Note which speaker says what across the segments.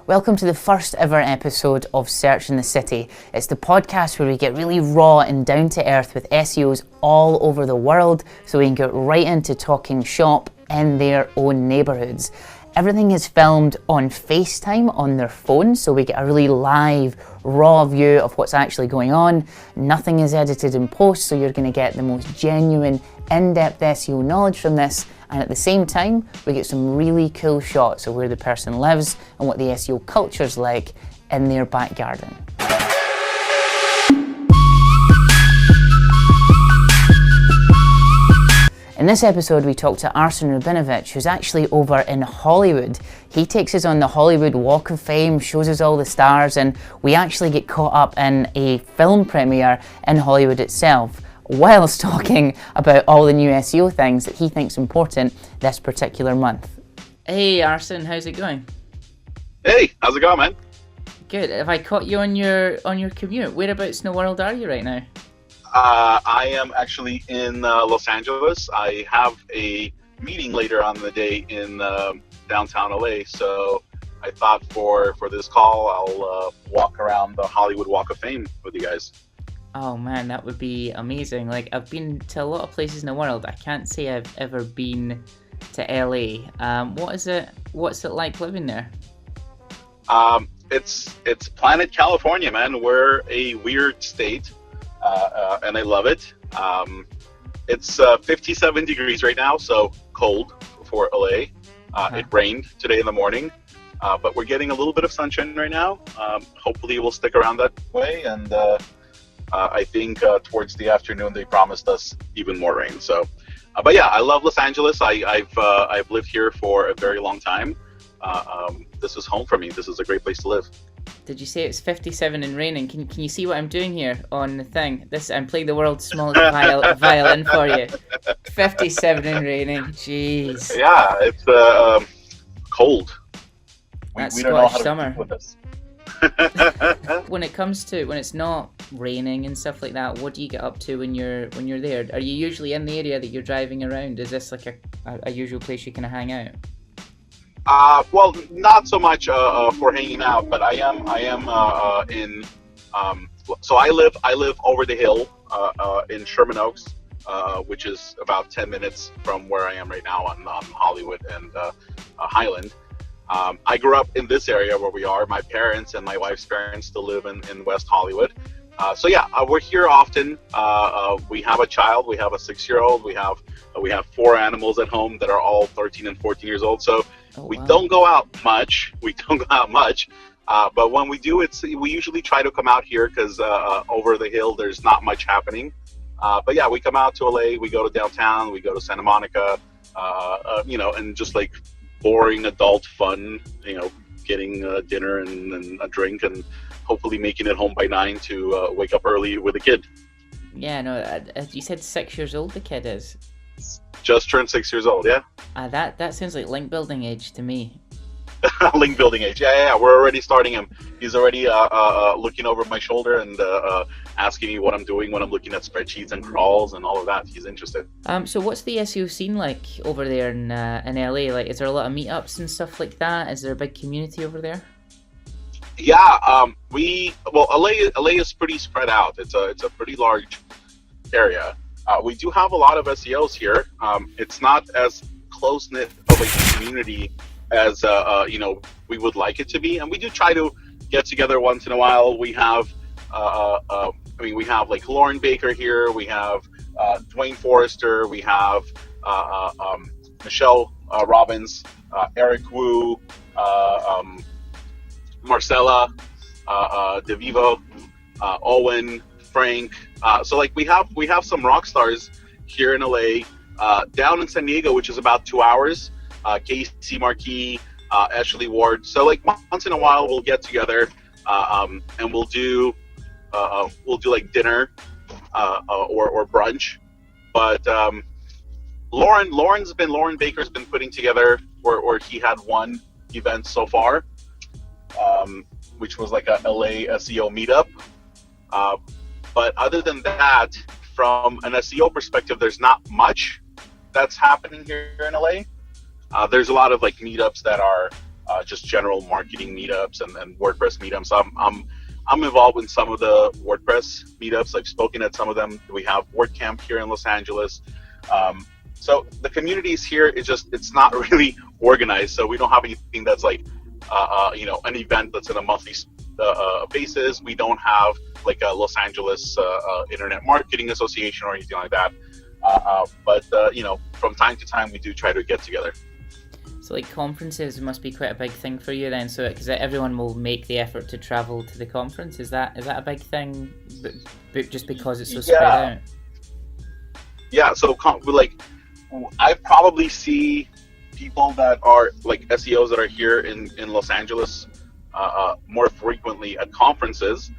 Speaker 1: Welcome to the first ever episode of Search in the City. It's the podcast where we get really raw and down to earth with SEOs all over the world so we can get right into talking shop in their own neighbourhoods. Everything is filmed on FaceTime on their phone, so we get a really live, raw view of what's actually going on. Nothing is edited in post, so you're going to get the most genuine, in-depth SEO knowledge from this. And at the same time, we get some really cool shots of where the person lives and what the SEO culture's like in their back garden. In this episode, we talked to Arsen Rabinovich, who's actually over in Hollywood. He takes us on the Hollywood Walk of Fame, shows us all the stars, and we actually get caught up in a film premiere in Hollywood itself, whilst talking about all the new SEO things that he thinks important this particular month. Hey Arsen, how's it going?
Speaker 2: Hey, how's it going, man?
Speaker 1: Good. Have I caught you on your commute? Whereabouts in the world are you right now?
Speaker 2: I am actually in Los Angeles. I have a meeting later on in the day in downtown LA, so I thought for this call I'll walk around the Hollywood Walk of Fame with you guys.
Speaker 1: Oh man, that would be amazing. Like, I've been to a lot of places in the world. I can't say I've ever been to LA. What's it like living there?
Speaker 2: It's planet California, man. We're a weird state. And I love it. It's 57 degrees right now, so cold for LA. It rained today in the morning, but we're getting a little bit of sunshine right now. Hopefully it will stick around that way, and I think towards the afternoon they promised us even more rain. So, but yeah, I love Los Angeles. I've lived here for a very long time. This is home for me. This is a great place to live.
Speaker 1: Did you say it's 57 and raining? Can you see what I'm doing here on the thing? I'm playing the world's smallest violin for you. 57 and raining. Jeez.
Speaker 2: Yeah, it's cold.
Speaker 1: That's
Speaker 2: we don't know
Speaker 1: Scottish
Speaker 2: how
Speaker 1: summer.
Speaker 2: to deal with this.
Speaker 1: When it's not raining and stuff like that, what do you get up to when you're there? Are you usually in the area that you're driving around? Is this like a usual place you can hang out?
Speaker 2: Well, not so much for hanging out, but I am in. So I live over the hill in Sherman Oaks, which is about 10 minutes from where I am right now on Hollywood and Highland. I grew up in this area where we are. My parents and my wife's parents still live in West Hollywood. So yeah, we're here often. We have a child. We have a 6-year-old. We have 4 animals at home that are all 13 and 14 years old. So we don't go out much. But when we do, we usually try to come out here because over the hill there's not much happening. But yeah, we come out to LA. We go to downtown. We go to Santa Monica. And just like boring adult fun. Getting dinner and a drink and hopefully making it home by 9 to wake up early with a kid.
Speaker 1: Yeah, no, you said 6 years old the kid is.
Speaker 2: Just turned 6 years old, yeah.
Speaker 1: That sounds like link building age to me.
Speaker 2: Link building age, yeah. We're already starting him. He's already looking over my shoulder and asking me what I'm doing when I'm looking at spreadsheets and crawls and all of that. He's interested. So what's the SEO scene like over there in LA? Like, is there a lot of meetups and stuff like that? Is there a big community over there? Yeah, LA is pretty spread out. It's a pretty large area. We do have a lot of SEOs here. It's not as close-knit of a community as we would like it to be, and we do try to get together once in a while. We have we have like Lauren Baker here. We have Dwayne Forrester. We have Michelle Robbins, Eric Wu, Marcella DeVivo, Owen, Frank. So like we have some rock stars here in LA. Down in San Diego, which is about 2 hours, Casey Marquis, Ashley Ward. So like once in a while we'll get together and we'll do like dinner or brunch. But Lauren Baker's been putting together, or he had one event so far, which was like a LA SEO meetup. But other than that, from an SEO perspective, there's not much that's happening here in LA. There's a lot of like meetups that are just general marketing meetups and WordPress meetups. I'm involved in some of the WordPress meetups. I've spoken at some of them. We have WordCamp here in Los Angeles. So the communities here it's not really organized. So we don't have anything that's like an event that's in a monthly basis. We don't have like a Los Angeles Internet Marketing Association or anything like that. But from time to time we do try to get together.
Speaker 1: So like conferences must be quite a big thing for you then. So because everyone will make the effort to travel to the conference, is that a big thing? But just because it's so spread out.
Speaker 2: Yeah. So I probably see people that are like SEOs that are here in Los Angeles more frequently at conferences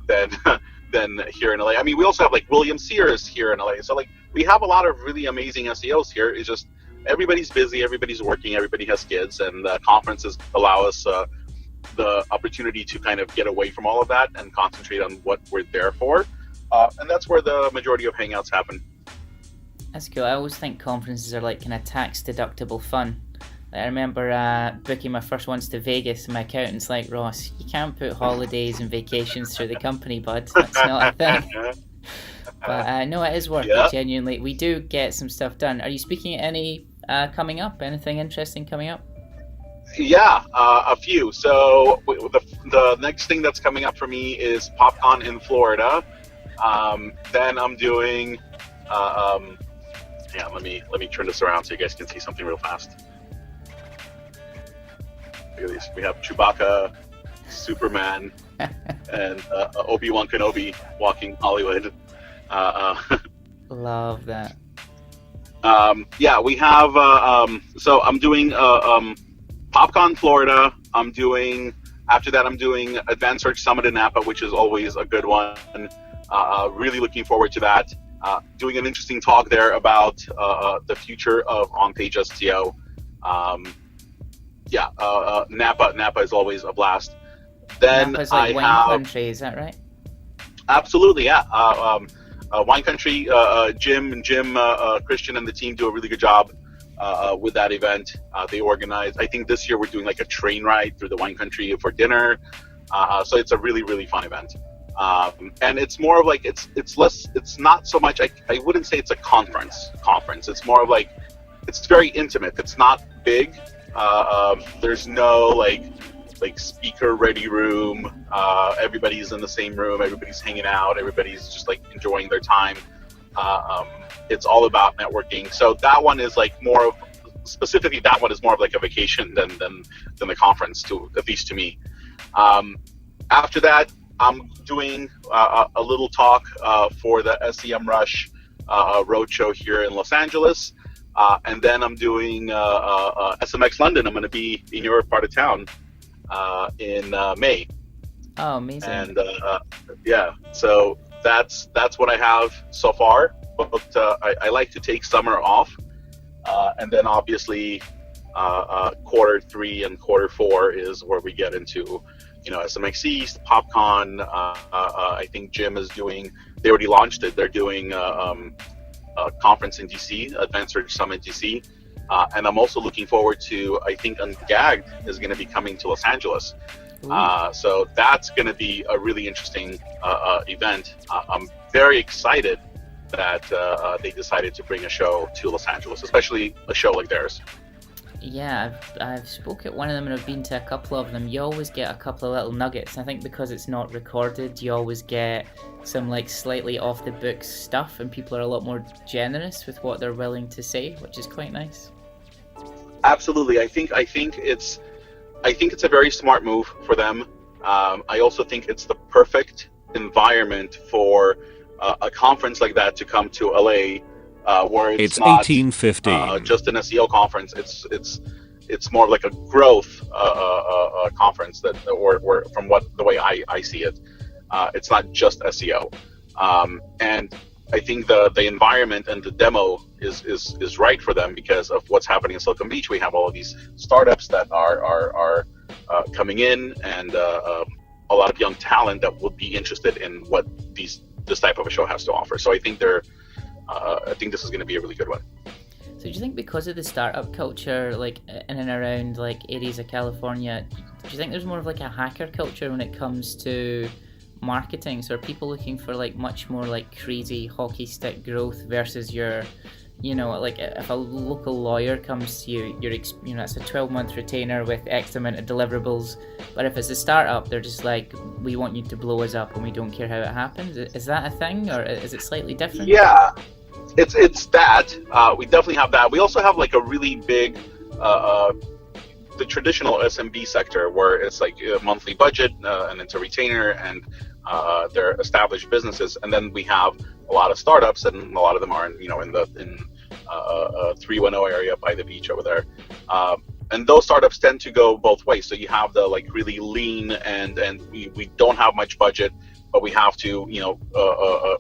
Speaker 2: than here in LA. I mean, we also have like William Sears here in LA. So like we have a lot of really amazing SEOs here. It's just everybody's busy, everybody's working, everybody has kids, and conferences allow us the opportunity to kind of get away from all of that and concentrate on what we're there for. And that's where the majority of hangouts happen.
Speaker 1: That's cool. I always think conferences are like kind of tax-deductible fun. I remember booking my first ones to Vegas, and my accountant's like, Ross, you can't put holidays and vacations through the company, bud. That's not a thing. But no, it is worth it, genuinely. We do get some stuff done. Are you speaking at any coming up? Anything interesting coming up?
Speaker 2: Yeah, a few. So the next thing that's coming up for me is PopCon in Florida. Then I'm doing... let me turn this around so you guys can see something real fast. Look at these. We have Chewbacca, Superman, and Obi-Wan Kenobi walking Hollywood.
Speaker 1: Love that.
Speaker 2: We have. So I'm doing PopCon Florida. After that, I'm doing Advanced Search Summit in Napa, which is always a good one. Really looking forward to that. Doing an interesting talk there about the future of on-page SEO. Napa is always a blast. Then
Speaker 1: Napa's like wine country, is that right?
Speaker 2: Absolutely, yeah. Wine Country, Jim, Christian, and the team do a really good job with that event. They organize. I think this year we're doing like a train ride through the Wine Country for dinner. So it's a really, really fun event. And it's more of like it's not so much. I wouldn't say it's a conference. It's more of like it's very intimate. It's not big. There's no like speaker ready room. Everybody's in the same room. Everybody's hanging out. Everybody's just like enjoying their time. It's all about networking. So that one is like more of specifically that one is more of like a vacation than the conference, at least to me. After that, I'm doing a little talk for the SEM Rush roadshow here in Los Angeles. And then I'm doing SMX London. I'm going to be in your part of town in May.
Speaker 1: Oh, amazing.
Speaker 2: And so that's what I have so far. But I like to take summer off. And then obviously quarter 3 and quarter 4 is where we get into SMX East, PopCon. I think Jim is doing, they already launched it. They're doing a conference in DC, Advanced Search Summit DC. And I'm also looking forward to, I think Ungagged is going to be coming to Los Angeles. So that's going to be a really interesting event. I'm very excited that they decided to bring a show to Los Angeles, especially a show like theirs.
Speaker 1: Yeah, I've spoke at one of them and I've been to a couple of them. You always get a couple of little nuggets. I think because it's not recorded, you always get some like slightly off the books stuff, and people are a lot more generous with what they're willing to say, which is quite nice. Absolutely,
Speaker 2: I think it's a very smart move for them. I also think it's the perfect environment for a conference like that to come to LA. Where it's not
Speaker 3: 1815.
Speaker 2: Just an SEO conference. It's more like a growth conference or from the way I see it. It's not just SEO, and I think the environment and the demo is right for them because of what's happening in Silicon Beach. We have all of these startups that are coming in, and a lot of young talent that would be interested in what this type of a show has to offer. So I think this is going to be a really good one.
Speaker 1: So do you think because of the startup culture, like in and around like areas of California, do you think there's more of like a hacker culture when it comes to marketing? So are people looking for like much more like crazy hockey stick growth versus your, you know, like if a local lawyer comes to you, you know, it's a 12-month retainer with X amount of deliverables. But if it's a startup, they're just like, we want you to blow us up and we don't care how it happens. Is that a thing, or is it slightly different?
Speaker 2: Yeah, it's that. We definitely have that. We also have like a really big, the traditional SMB sector, where it's like a monthly budget and it's a retainer, and they're established businesses. And then we have a lot of startups, and a lot of them are in 310 area by the beach over there. And those startups tend to go both ways. So you have the like really lean, and we don't have much budget, but we have to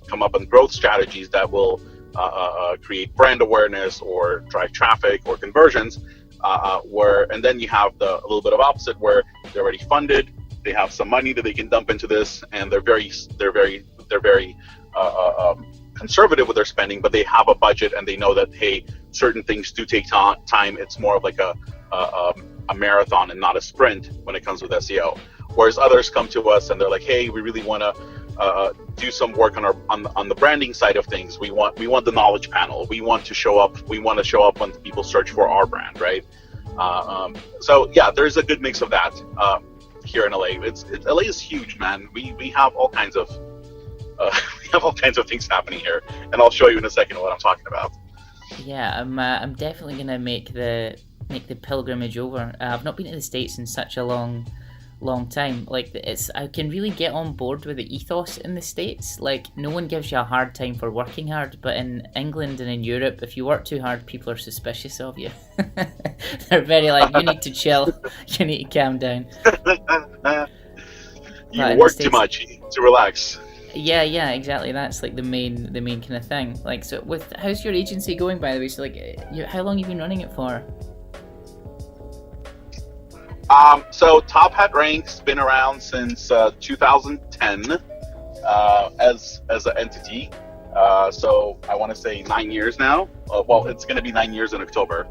Speaker 2: come up with growth strategies that will create brand awareness or drive traffic or conversions. And then you have a little bit of opposite, where they're already funded, they have some money that they can dump into this, and they're very conservative with their spending, but they have a budget and they know that, hey, certain things do take time. It's more of like a marathon and not a sprint when it comes with SEO. Whereas others come to us and they're like, hey, we really want to do some work on the branding side of things. We want the knowledge panel. We want to show up when people search for our brand, right? So yeah, there's a good mix of that here in LA. LA is huge, man. We have all kinds of things happening here, and I'll show you in a second what I'm talking about.
Speaker 1: Yeah, I'm definitely gonna make the pilgrimage over. I've not been to the States in such a long time. Like, I can really get on board with the ethos in the States. Like, no one gives you a hard time for working hard, but in England and in Europe, if you work too hard, people are suspicious of you. They're very like, you need to chill, you need to calm down.
Speaker 2: You work too much to relax.
Speaker 1: Yeah, exactly. That's like the main kind of thing. Like, so how's your agency going, by the way? So like, how long have you been running it for?
Speaker 2: So TopHatRank's been around since 2010 as an entity. So I want to say 9 years now. Well, it's going to be 9 years in October.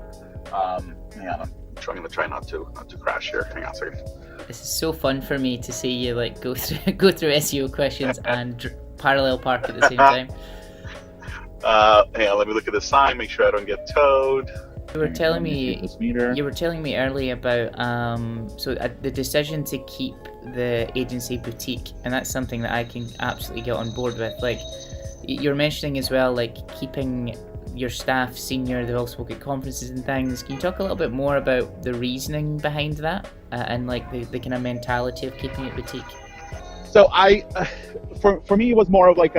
Speaker 2: Hang on, I'm going to try not to crash here. Hang on a second.
Speaker 1: This is so fun for me to see you like go through SEO questions and parallel park at the same time.
Speaker 2: Hang on, let me look at the sign, make sure I don't get towed.
Speaker 1: You were telling me earlier about the decision to keep the agency boutique, and that's something that I can absolutely get on board with. Like, you're mentioning as well, like keeping your staff senior, they've also spoke at conferences and things. Can you talk a little bit more about the reasoning behind that and like the kind of mentality of keeping it boutique?
Speaker 3: So for me, it was more of like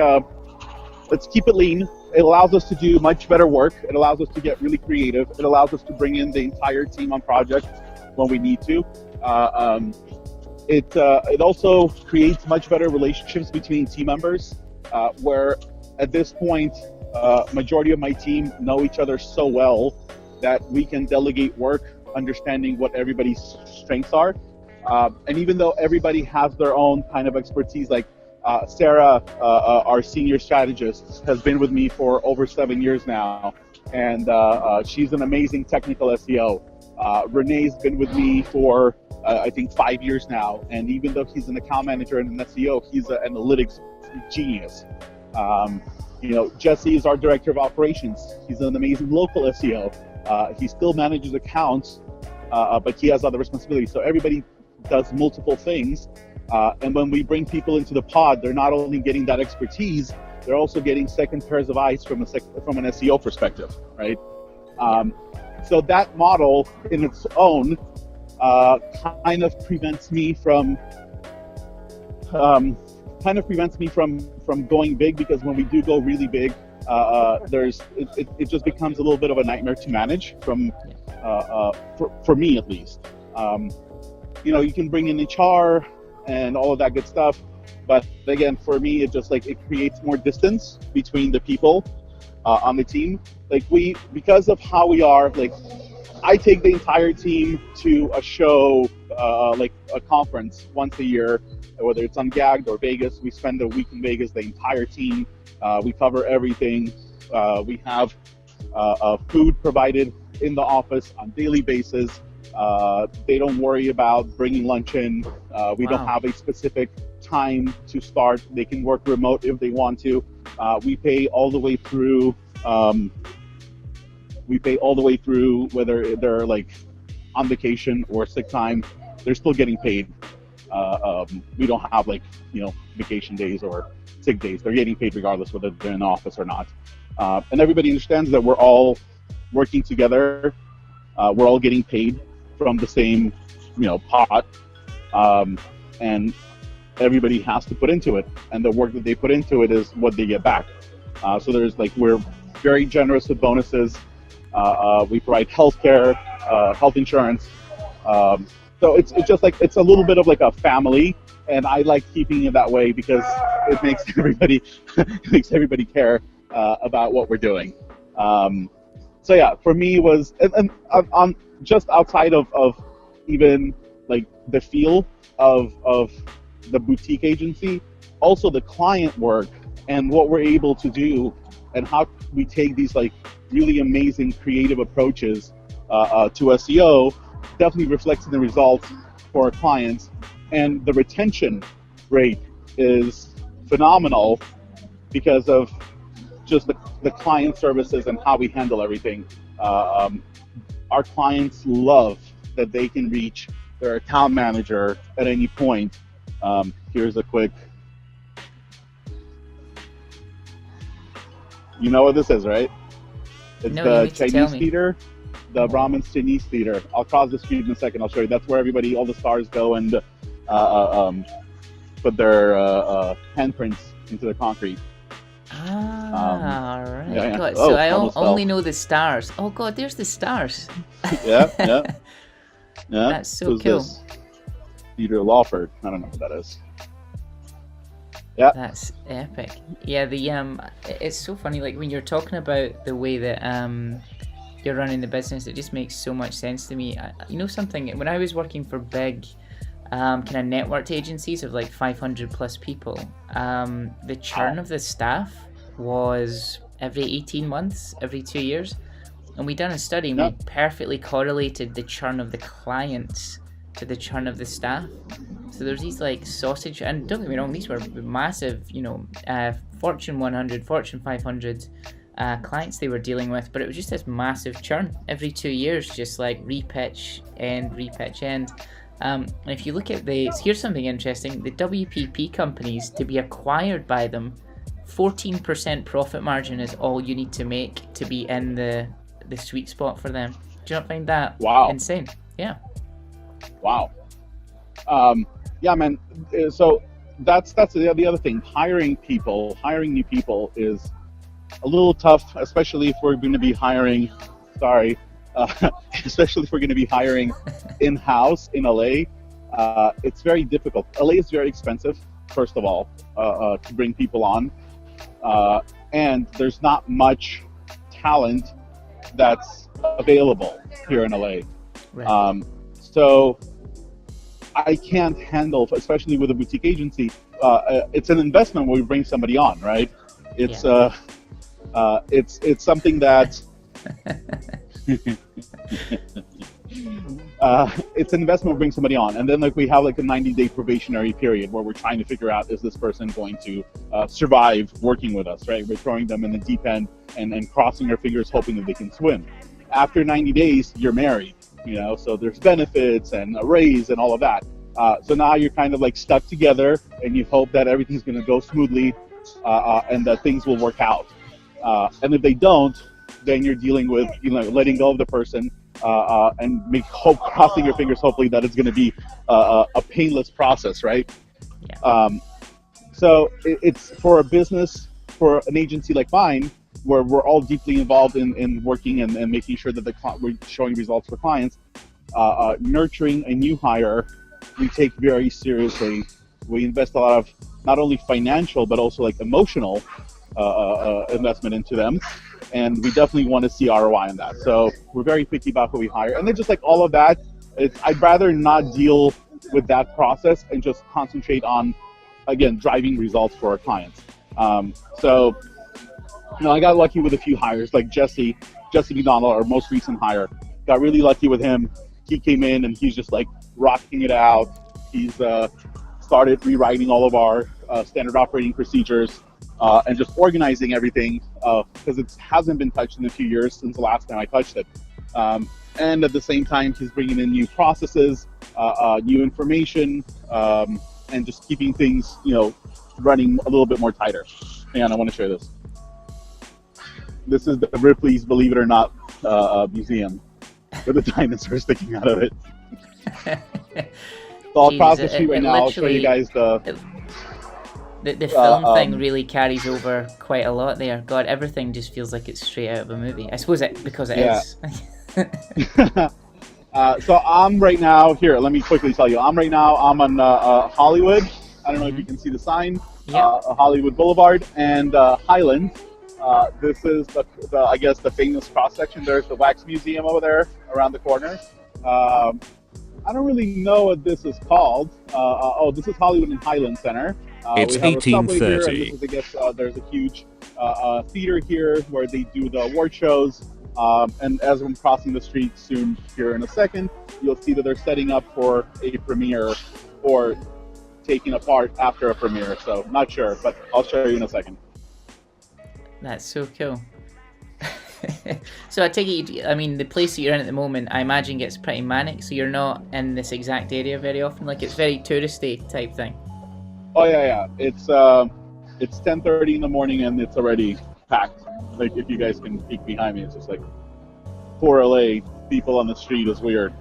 Speaker 3: let's keep it lean. It allows us to do much better work. It allows us to get really creative. It allows us to bring in the entire team on projects when we need to. It also creates much better relationships between team members, where at this point, majority of my team know each other so well that we can delegate work, understanding what everybody's strengths are. And even though everybody has their own kind of expertise, like Sarah, our senior strategist, has been with me for over 7 years now, and she's an amazing technical SEO. Renee's been with me for I think 5 years now, and even though he's an account manager and an SEO, he's an analytics genius. Jesse is our director of operations. He's an amazing local SEO. He still manages accounts, but he has other responsibilities. So everybody does multiple things. And when we bring people into the pod, they're not only getting that expertise, they're also getting second pairs of eyes from an SEO perspective, right? So that model in its own kind of prevents me from going big, because when we do go really big, it just becomes a little bit of a nightmare to manage for me at least. You can bring in HR and all of that good stuff, but again, for me, it creates more distance between the people on the team. Because of how we are, I take the entire team to a show, like a conference once a year, whether it's on Gagged or Vegas. We spend a week in Vegas, the entire team. We cover everything. We have food provided in the office on daily basis. They don't worry about bringing lunch in. We don't have a specific time to start. They can work remote if they want to. We pay all the way through. Whether they're like on vacation or sick time, they're still getting paid. We don't have like, vacation days or sick days. They're getting paid regardless whether they're in the office or not. And everybody understands that we're all working together. We're all getting paid from the same, pot. And everybody has to put into it. And the work that they put into it is what they get back. So we're very generous with bonuses. We provide healthcare, health insurance. So it's just like, it's a little bit of like a family, and I like keeping it that way because it makes everybody care about what we're doing. So yeah, for me it was, and on just outside of even like the feel of the boutique agency, also the client work and what we're able to do and how we take these like really amazing creative approaches to SEO definitely reflects in the results for our clients. And the retention rate is phenomenal because of just the client services and how we handle everything. Our clients love that they can reach their account manager at any point. Here's a quick, you know what this is, right? It's the Chinese theater, the Brahmin's Chinese theater. I'll cross the street in a second. I'll show you. That's where all the stars go and put their handprints into the concrete.
Speaker 1: All right.
Speaker 3: Yeah.
Speaker 1: God, so I only know the stars. Oh God, there's the stars.
Speaker 3: Yeah.
Speaker 1: That's so cool.
Speaker 3: This? Theater Lawford. I don't know what that is. Yeah.
Speaker 1: That's epic. Yeah, it's so funny, like when you're talking about the way that you're running the business, it just makes so much sense to me. Something, when I was working for big kind of networked agencies of like 500 plus people, the churn of the staff was every 18 months, every 2 years. And we done a study and we perfectly correlated the churn of the clients to the churn of the staff. So there's these like sausage, and don't get me wrong, these were massive, Fortune 100, Fortune 500 clients they were dealing with, but it was just this massive churn every 2 years, just like repitch end. And if you look at here's something interesting, the WPP companies, to be acquired by them, 14% profit margin is all you need to make to be in the sweet spot for them. Do you not find that insane? Yeah.
Speaker 3: Wow. Yeah, man. So that's the other thing. Hiring new people is a little tough, especially if we're going to be hiring. Especially if we're going to be hiring in-house in LA. It's very difficult. LA is very expensive, first of all, to bring people on, and there's not much talent that's available here in LA.
Speaker 1: Right.
Speaker 3: So I can't handle, especially with a boutique agency, it's an investment when we bring somebody on, right? It's something that it's an investment to bring somebody on, and then we have like a 90-day probationary period where we're trying to figure out, is this person going to survive working with us, right? We're throwing them in the deep end and crossing our fingers hoping that they can swim. After 90 days, you're married, so there's benefits and a raise and all of that. So now you're kind of like stuck together, and you hope that everything's going to go smoothly and that things will work out. And if they don't, then you're dealing with letting go of the person and crossing your fingers, hopefully that it's going to be a painless process, right?
Speaker 1: Yeah.
Speaker 3: So it's for a business, for an agency like mine, where we're all deeply involved in working and making sure that we're showing results for clients. Nurturing a new hire, we take very seriously. We invest a lot of not only financial but also like emotional investment into them. And we definitely want to see ROI on that. So we're very picky about who we hire. And then just like all of that, I'd rather not deal with that process and just concentrate on, again, driving results for our clients. So I got lucky with a few hires, like Jesse McDonald, our most recent hire. Got really lucky with him. He came in and he's just like rocking it out. He's started rewriting all of our standard operating procedures and just organizing everything because it hasn't been touched in a few years since the last time I touched it. And at the same time, he's bringing in new processes, new information, and just keeping things, running a little bit more tighter. Hang on, I want to share this. This is the Ripley's Believe It or Not museum with the dinosaur sticking out of it. So I'll process you right now. I'll show you guys the
Speaker 1: film thing really carries over quite a lot there. God, everything just feels like it's straight out of a movie. I suppose because it is.
Speaker 3: So I'm right now, here, let me quickly tell you. I'm on Hollywood. I don't know if you can see the sign. Hollywood Boulevard and Highland. This is I guess the famous cross section. There's the Wax Museum over there around the corner. I don't really know what this is called. This is Hollywood and Highland Center.
Speaker 4: It's 1830.
Speaker 3: Here, and this is, I guess, there's a huge theater here where they do the award shows. And as I'm crossing the street soon here in a second, you'll see that they're setting up for a premiere or taking apart after a premiere. So not sure, but I'll show you in a second.
Speaker 1: That's so cool. So I take it, I mean, the place that you're in at the moment, I imagine gets pretty manic, so you're not in this exact area very often. Like, it's very touristy type thing.
Speaker 3: Oh yeah. It's 10:30 in the morning and it's already packed. Like, if you guys can peek behind me, it's just like 4 LA people on the street is weird.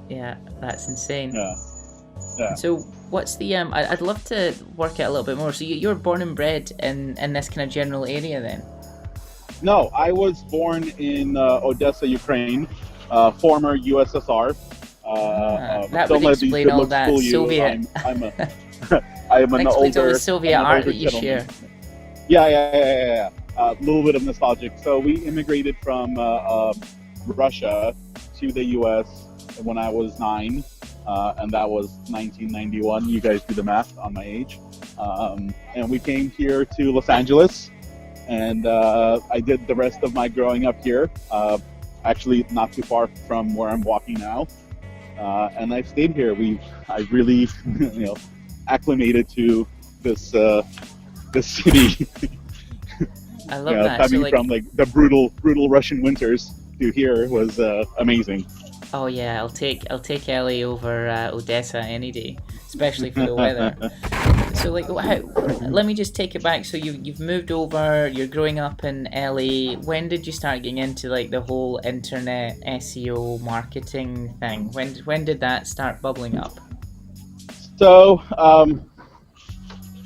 Speaker 1: Yeah, that's insane.
Speaker 3: Yeah.
Speaker 1: So what's the I'd love to work out a little bit more. So you were born and bred in this kind of general area then?
Speaker 3: No, I was born in Odessa, Ukraine, former USSR.
Speaker 1: That would explain all that Soviet.
Speaker 3: I'm an
Speaker 1: explains
Speaker 3: older.
Speaker 1: all the Soviet art that you
Speaker 3: gentleman.
Speaker 1: share.
Speaker 3: Yeah. A little bit of nostalgic. So we immigrated from Russia to the U.S. when I was 9, and that was 1991. You guys do the math on my age. And we came here to Los Angeles, and I did the rest of my growing up here. Actually, not too far from where I'm walking now, and I've stayed here. I really, acclimated to this city.
Speaker 1: I love that.
Speaker 3: Coming from like the brutal Russian winters to here was amazing.
Speaker 1: Oh yeah, I'll take LA over Odessa any day, especially for the weather. So like, let me just take it back. So you've moved over. You're growing up in LA. When did you start getting into like the whole internet SEO marketing thing? When did that start bubbling up?
Speaker 3: So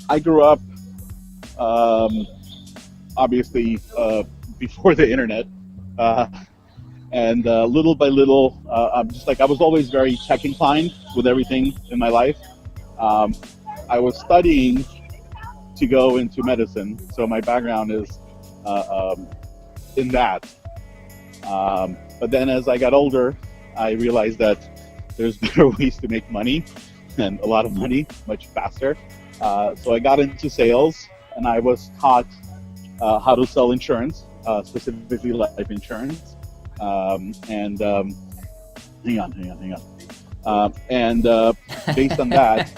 Speaker 3: I grew up obviously before the internet, and little by little, I was always very tech inclined with everything in my life. I was studying to go into medicine, so my background is in that. But then as I got older, I realized that there's better ways to make money, and a lot of money, much faster. So I got into sales, and I was taught how to sell insurance, specifically life insurance. Hang on. And based on that,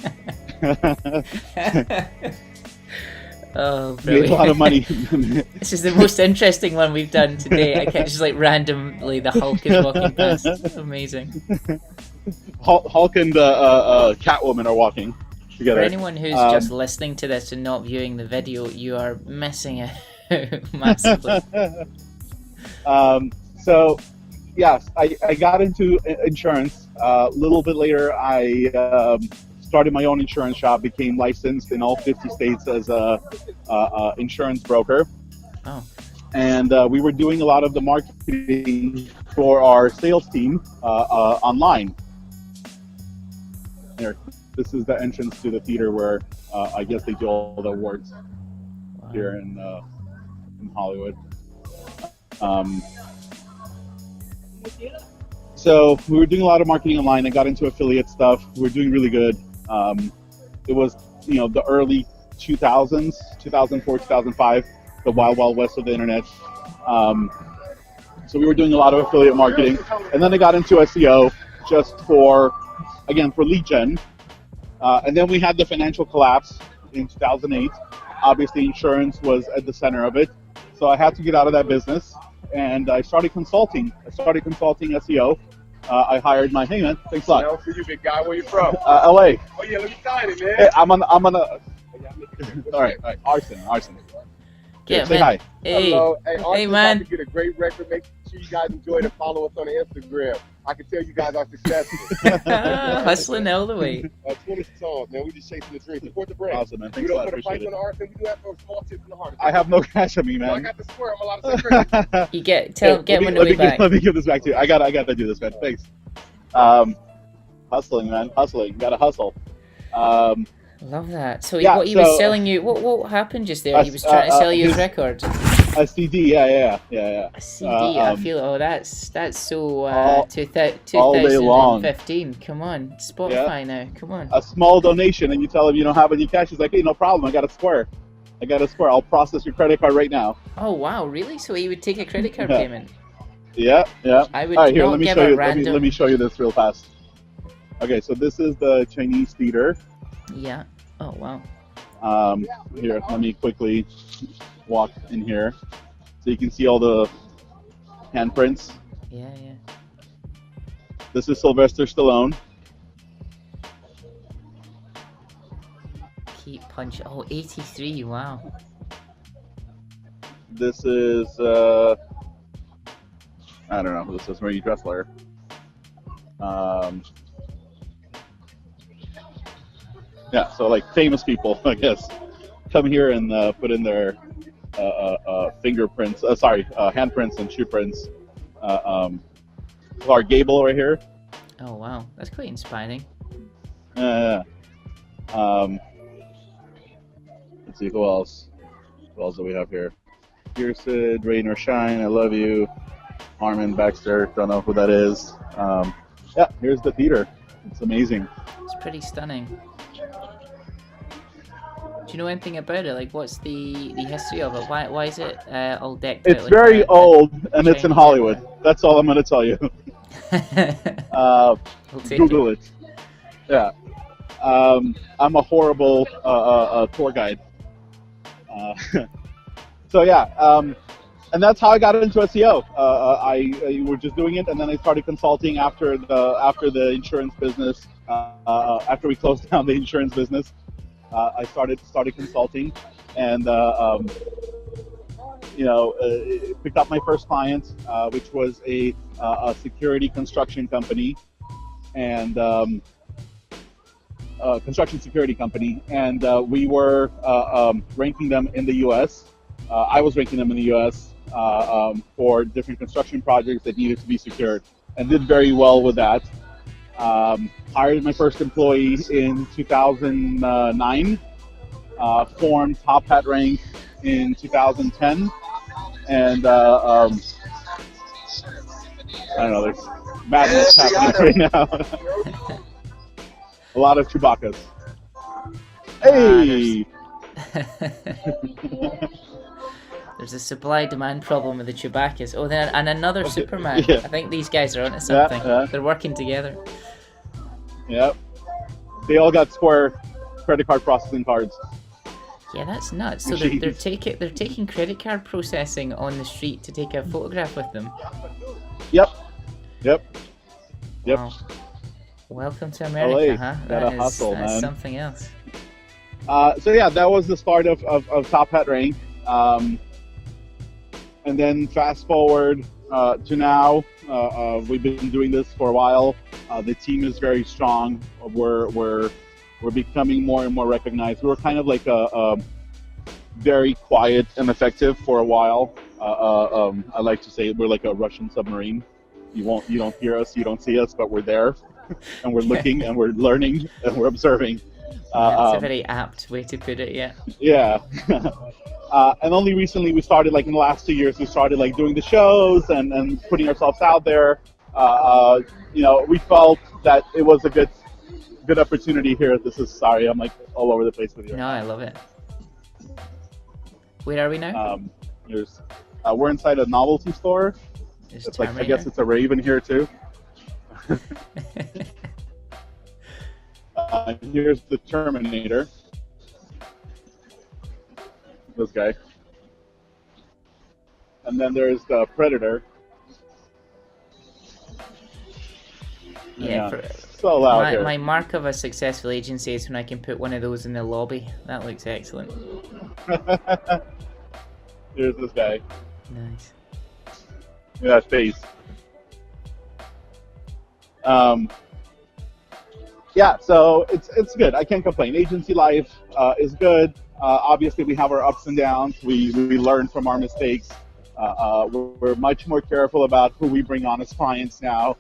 Speaker 1: oh,
Speaker 3: made a lot of money.
Speaker 1: This is the most interesting one we've done today. I can't just like randomly the Hulk is walking past. Amazing.
Speaker 3: Hulk and Catwoman are walking together.
Speaker 1: For anyone who's just listening to this and not viewing the video, you are missing it massively.
Speaker 3: So, yes, I got into insurance. A little bit later, I started my own insurance shop, became licensed in all 50 states as a insurance broker.
Speaker 1: Oh.
Speaker 3: And we were doing a lot of the marketing for our sales team online. Here, this is the entrance to the theater where I guess they do all the awards here in Hollywood. So we were doing a lot of marketing online. I got into affiliate stuff. We were doing really good. It was, the early 2000s, 2004, 2005. the wild, wild west of the internet. So we were doing a lot of affiliate marketing, and then I got into SEO just for lead gen. And then we had the financial collapse in 2008. Obviously, insurance was at the center of it. So I had to get out of that business, and I started consulting. SEO. I hired my, hey man, thanks a lot.
Speaker 5: For you, big guy. Where you from?
Speaker 3: LA.
Speaker 5: Oh yeah, let me sign it, man.
Speaker 3: Hey, I'm on a. All right. Arsen.
Speaker 1: Yeah,
Speaker 3: say
Speaker 1: man.
Speaker 3: hi.
Speaker 1: Hey,
Speaker 5: Hello. Hey, Arsen,
Speaker 1: hey, man.
Speaker 5: about to get a great record. Make sure you guys enjoy it and follow us on Instagram. I can tell you guys are successful.
Speaker 1: Hustling all the way.
Speaker 5: 20 songs, man. We just chasing the dream. Support the brand.
Speaker 3: Awesome, man.
Speaker 5: We
Speaker 3: Thanks a
Speaker 5: don't
Speaker 3: lot.
Speaker 5: put a price
Speaker 3: Appreciate
Speaker 5: on
Speaker 3: it.
Speaker 5: the Arsen. We do have those small tips in the heart.
Speaker 3: I have no cash on me,
Speaker 5: So I
Speaker 3: man.
Speaker 5: got to swear. I'm allowed to say crazy.
Speaker 1: You get my money back.
Speaker 3: Let me give this back to you. I gotta do this, man. Thanks. Hustling, man. Gotta hustle.
Speaker 1: Love that. So
Speaker 3: Yeah,
Speaker 1: what he was
Speaker 3: so-
Speaker 1: selling you? What happened just there? He was trying to sell you his record.
Speaker 3: A CD, yeah.
Speaker 1: A CD. I feel that's so 2015.
Speaker 3: all day long.
Speaker 1: Come on, Spotify now. Come on.
Speaker 3: A small donation, and you tell him you don't have any cash. He's like, hey, no problem. I got a square. I'll process your credit card right now.
Speaker 1: Oh wow, really? So he would take a credit card
Speaker 3: Yeah.
Speaker 1: payment?
Speaker 3: Yeah.
Speaker 1: I would
Speaker 3: All right, here,
Speaker 1: not
Speaker 3: let me
Speaker 1: give
Speaker 3: show
Speaker 1: a
Speaker 3: you.
Speaker 1: random.
Speaker 3: Let me show you this real fast. Okay, so this is the Chinese theater.
Speaker 1: Yeah. Oh wow.
Speaker 3: Here, let me quickly walk in here, so you can see all the handprints.
Speaker 1: Yeah.
Speaker 3: This is Sylvester Stallone.
Speaker 1: Keep punch. Oh, 83. Wow.
Speaker 3: This is I don't know who this is. Maybe Dressler. Yeah, so like famous people, I guess, come here and put in their fingerprints. Handprints and shoe prints. Clark Gable right here.
Speaker 1: Oh wow, that's quite inspiring.
Speaker 3: Let's see who else. Who else do we have here? Pearson, Rain or Shine, I Love You. Harmon Baxter, don't know who that is. Yeah, here's the theater. It's amazing.
Speaker 1: It's pretty stunning. Do you know anything about it? Like, what's the history of it? Why is it all decked out?
Speaker 3: It's
Speaker 1: like
Speaker 3: very
Speaker 1: that?
Speaker 3: old, and it's in
Speaker 1: Chinese
Speaker 3: Hollywood. That's all I'm going to tell you.
Speaker 1: We'll take
Speaker 3: Google it. Yeah. I'm a horrible tour guide. So yeah, and that's how I got into SEO. I were just doing it, and then I started consulting after the insurance business. After we closed down the insurance business, I started consulting, and picked up my first client, which was a security construction company, and construction security company, and we were ranking them in the U.S. I was ranking them in the U.S. For different construction projects that needed to be secured, and did very well with that. Hired my first employee in 2009. Formed TopHatRank in 2010, and I don't know. There's madness happening right now. A lot of Chewbacca's. Hey.
Speaker 1: There's a supply-demand problem with the Chewbacca's. Oh, then and another Superman.
Speaker 3: Yeah.
Speaker 1: I think these guys are onto something.
Speaker 3: Yeah.
Speaker 1: They're working together.
Speaker 3: Yep. They all got Square credit card processing cards.
Speaker 1: Yeah, that's nuts. So they're taking credit card processing on the street to take a photograph with them.
Speaker 3: Yep.
Speaker 1: Wow. Welcome to America,
Speaker 3: LA.
Speaker 1: huh?
Speaker 3: Gotta hustle,
Speaker 1: that's
Speaker 3: man.
Speaker 1: something else.
Speaker 3: So yeah, that was the start of TopHatRank. And then fast forward to now, we've been doing this for a while. The team is very strong. We're becoming more and more recognized. We were kind of like a very quiet and effective for a while. I like to say we're like a Russian submarine. You don't hear us, you don't see us, but we're there, and we're looking, and we're learning, and we're observing.
Speaker 1: That's a very apt way to put it. Yeah.
Speaker 3: Yeah. And only recently we started, like in the last 2 years, we started like doing the shows and putting ourselves out there. We felt that it was a good opportunity here. Sorry, I'm like all over the place with you.
Speaker 1: No, I love it. Where are we now?
Speaker 3: There's we're inside a novelty store. It's like, I guess it's a Raven here too. Here's the Terminator. This guy. And then there's the Predator.
Speaker 1: Yeah,
Speaker 3: so loud here.
Speaker 1: My mark of a successful agency is when I can put one of those in the lobby. That looks excellent.
Speaker 3: Here's this guy.
Speaker 1: Nice.
Speaker 3: Look at that face. Yeah, so it's good. I can't complain. Agency life is good. Obviously, we have our ups and downs. We learn from our mistakes. We're much more careful about who we bring on as clients now.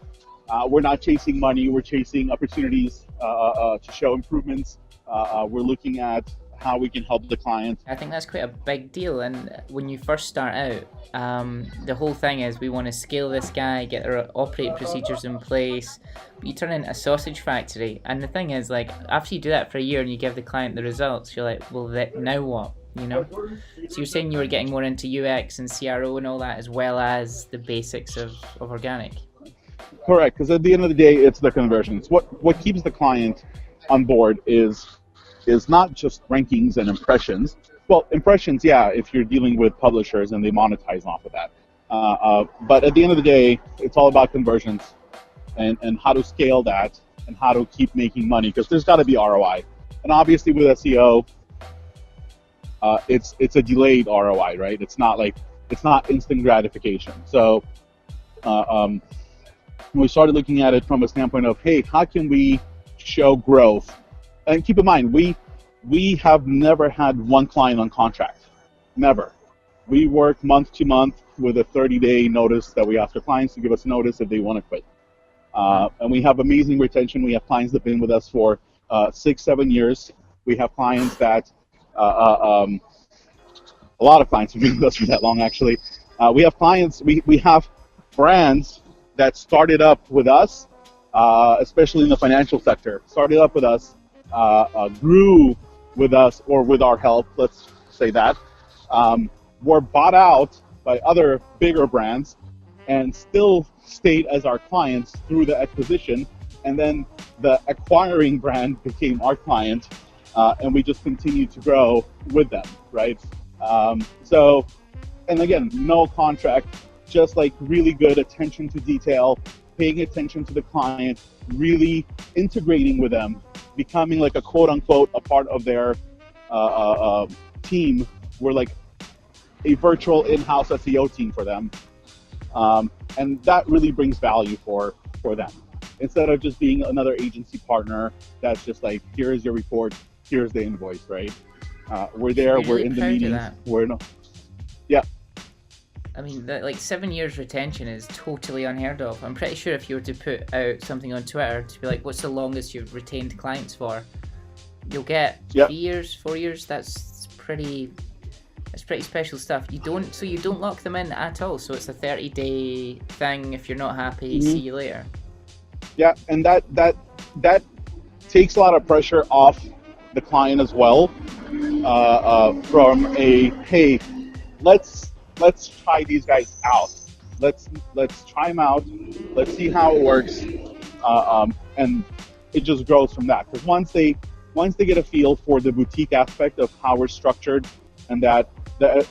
Speaker 3: We're not chasing money. We're chasing opportunities to show improvements. We're looking at how we can help the client.
Speaker 1: I think that's quite a big deal. And when you first start out, the whole thing is we want to scale this guy, get our operating procedures in place. But you turn into a sausage factory. And the thing is, like, after you do that for a year and you give the client the results, you're like, well, now what? You know? So you're saying you were getting more into UX and CRO and all that, as well as the basics of organic.
Speaker 3: Correct, because at the end of the day, it's the conversions. What keeps the client on board is not just rankings and impressions. Well, impressions, yeah, if you're dealing with publishers and they monetize off of that. But at the end of the day, it's all about conversions and how to scale that and how to keep making money, because there's got to be ROI. And obviously with SEO, it's a delayed ROI, right? It's not instant gratification. So we started looking at it from a standpoint of, hey, how can we show growth? And keep in mind, we have never had one client on contract. Never. We work month to month with a 30-day notice that we ask our clients to give us notice if they want to quit. And we have amazing retention. We have clients that have been with us for 6-7 years. We have clients that, a lot of clients have been with us for that long, actually. We have clients, we have brands that started up with us, especially in the financial sector, started up with us, grew with us or with our help, let's say that, were bought out by other bigger brands and still stayed as our clients through the acquisition, and then the acquiring brand became our client, and we just continued to grow with them, right? So, and again, no contract, just like really good attention to detail, paying attention to the client, really integrating with them, becoming like a quote-unquote a part of their team. We're like a virtual in-house SEO team for them, and that really brings value for them. Instead of just being another agency partner that's just like, here's your report, here's the invoice, right? We're there, we're in the meetings, yeah.
Speaker 1: I mean, like 7 years retention is totally unheard of. I'm pretty sure if you were to put out something on Twitter to be like, what's the longest you've retained clients for? You'll get 3 years, 4 years. That's pretty special stuff. You don't lock them in at all. So it's a 30-day thing. If you're not happy, see you later.
Speaker 3: Yeah, and that takes a lot of pressure off the client as well. From a, hey, let's try these guys out. Let's try them out. Let's see how it works, and it just grows from that. Because once they get a feel for the boutique aspect of how we're structured, and that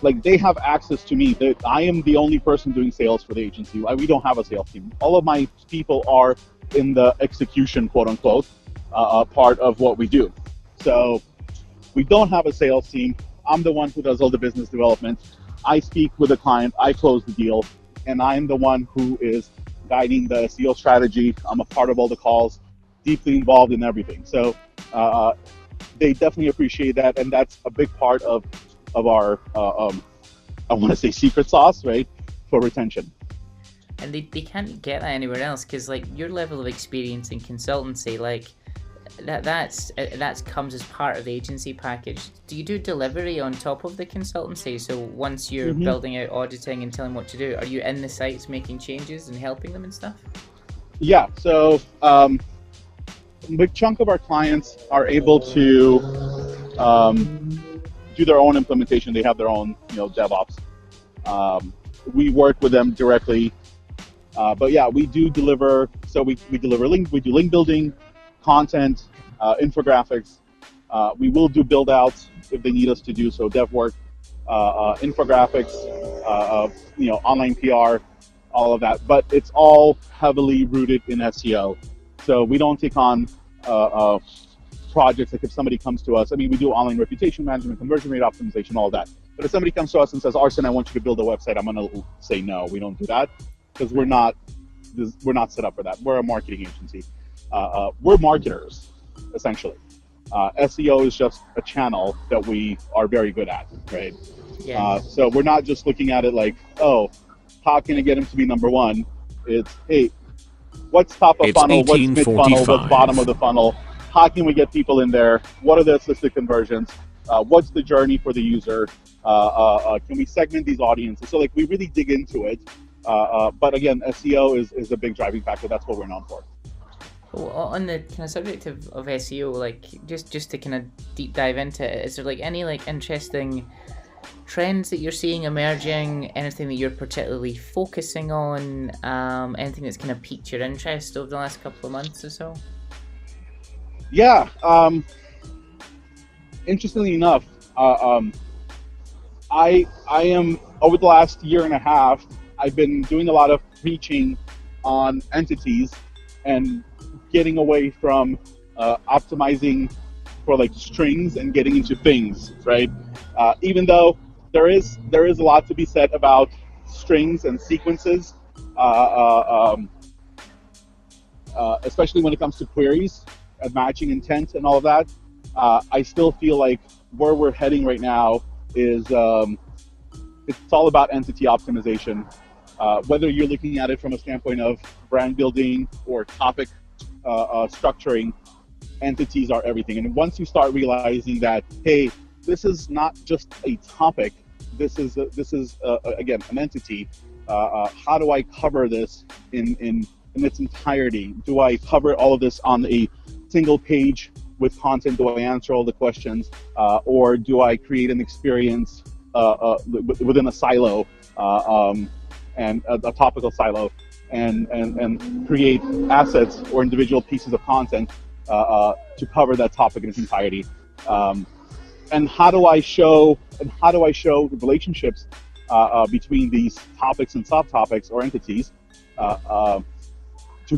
Speaker 3: like they have access to me. That I am the only person doing sales for the agency. We don't have a sales team. All of my people are in the execution, quote unquote, part of what we do. So we don't have a sales team. I'm the one who does all the business development. I speak with the client, I close the deal, and I'm the one who is guiding the SEO strategy. I'm a part of all the calls, deeply involved in everything. So they definitely appreciate that, and that's a big part of our, I want to say secret sauce, right, for retention.
Speaker 1: And they can't get that anywhere else, because like your level of experience in consultancy, like that comes as part of the agency package. Do you do delivery on top of the consultancy? So once you're building out auditing and telling what to do, are you in the sites making changes and helping them and stuff?
Speaker 3: Yeah, so a big chunk of our clients are able to do their own implementation. They have their own, DevOps. We work with them directly. But yeah, we do deliver. So we deliver we do link building, content, infographics. We will do build outs if they need us to do so, dev work, infographics, online PR, all of that. But it's all heavily rooted in SEO. So we don't take on projects like if somebody comes to us. I mean, we do online reputation management, conversion rate optimization, all that. But if somebody comes to us and says, Arsen, I want you to build a website, I'm going to say no, we don't do that, because we're not set up for that. We're a marketing agency. We're marketers, essentially. SEO is just a channel that we are very good at, right?
Speaker 1: Yeah.
Speaker 3: So we're not just looking at it like, oh, how can I get him to be number one? It's, hey, what's top of funnel, what's mid funnel, what's bottom of the funnel? How can we get people in there? What are the assisted conversions? What's the journey for the user? Can we segment these audiences? So like we really dig into it. But again, SEO is a big driving factor. That's what we're known for.
Speaker 1: Well, on the kind of subject of SEO, like just to kind of deep dive into it, is there like any like interesting trends that you're seeing emerging? Anything that you're particularly focusing on? Anything that's kind of piqued your interest over the last couple of months or so?
Speaker 3: Yeah. Interestingly enough, I am over the last year and a half, I've been doing a lot of preaching on entities and getting away from optimizing for like strings and getting into things, right? Even though there is a lot to be said about strings and sequences, especially when it comes to queries and matching intent and all of that. I still feel like where we're heading right now is it's all about entity optimization. Whether you're looking at it from a standpoint of brand building or topic structuring, entities are everything. And once you start realizing that, hey, this is not just a topic, this is again an entity. How do I cover this in its entirety? Do I cover all of this on a single page with content? Do I answer all the questions, or do I create an experience within a silo and a topical silo, and create assets or individual pieces of content to cover that topic in its entirety? And how do I show the relationships between these topics and subtopics or entities to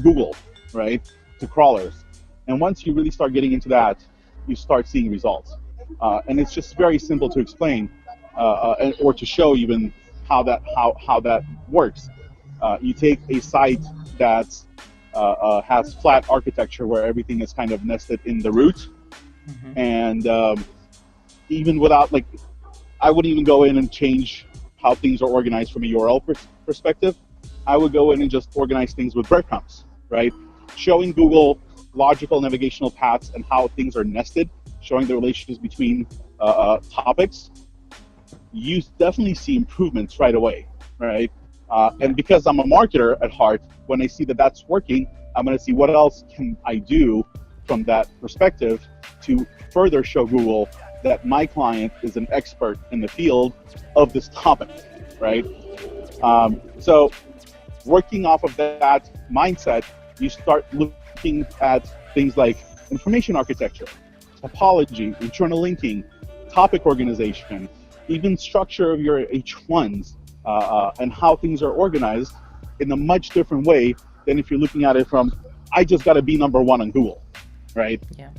Speaker 3: Google, right? To crawlers. And once you really start getting into that, you start seeing results. And it's just very simple to explain or to show even how that works. You take a site that has flat architecture where everything is kind of nested in the root, and even without, like, I wouldn't even go in and change how things are organized from a URL perspective. I would go in and just organize things with breadcrumbs, right? Showing Google logical navigational paths and how things are nested, showing the relationships between topics. You definitely see improvements right away, right? And because I'm a marketer at heart, when I see that that's working, I'm going to see what else can I do from that perspective to further show Google that my client is an expert in the field of this topic, right? So working off of that mindset, you start looking at things like information architecture, topology, internal linking, topic organization, even structure of your H1s, and how things are organized in a much different way than if you're looking at it from, I just got to be number one on Google, right? Yeah.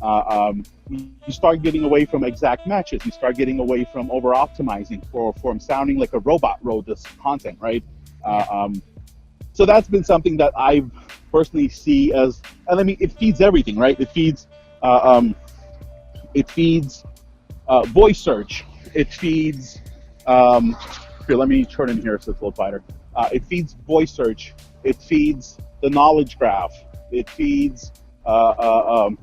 Speaker 3: You start getting away from exact matches. You start getting away from over-optimizing from sounding like a robot wrote this content, right? So that's been something that I personally see as, and I mean, it feeds everything, right? It feeds voice search. It feeds, here, let me turn in here so it's a little quieter. It feeds voice search. It feeds the knowledge graph. It feeds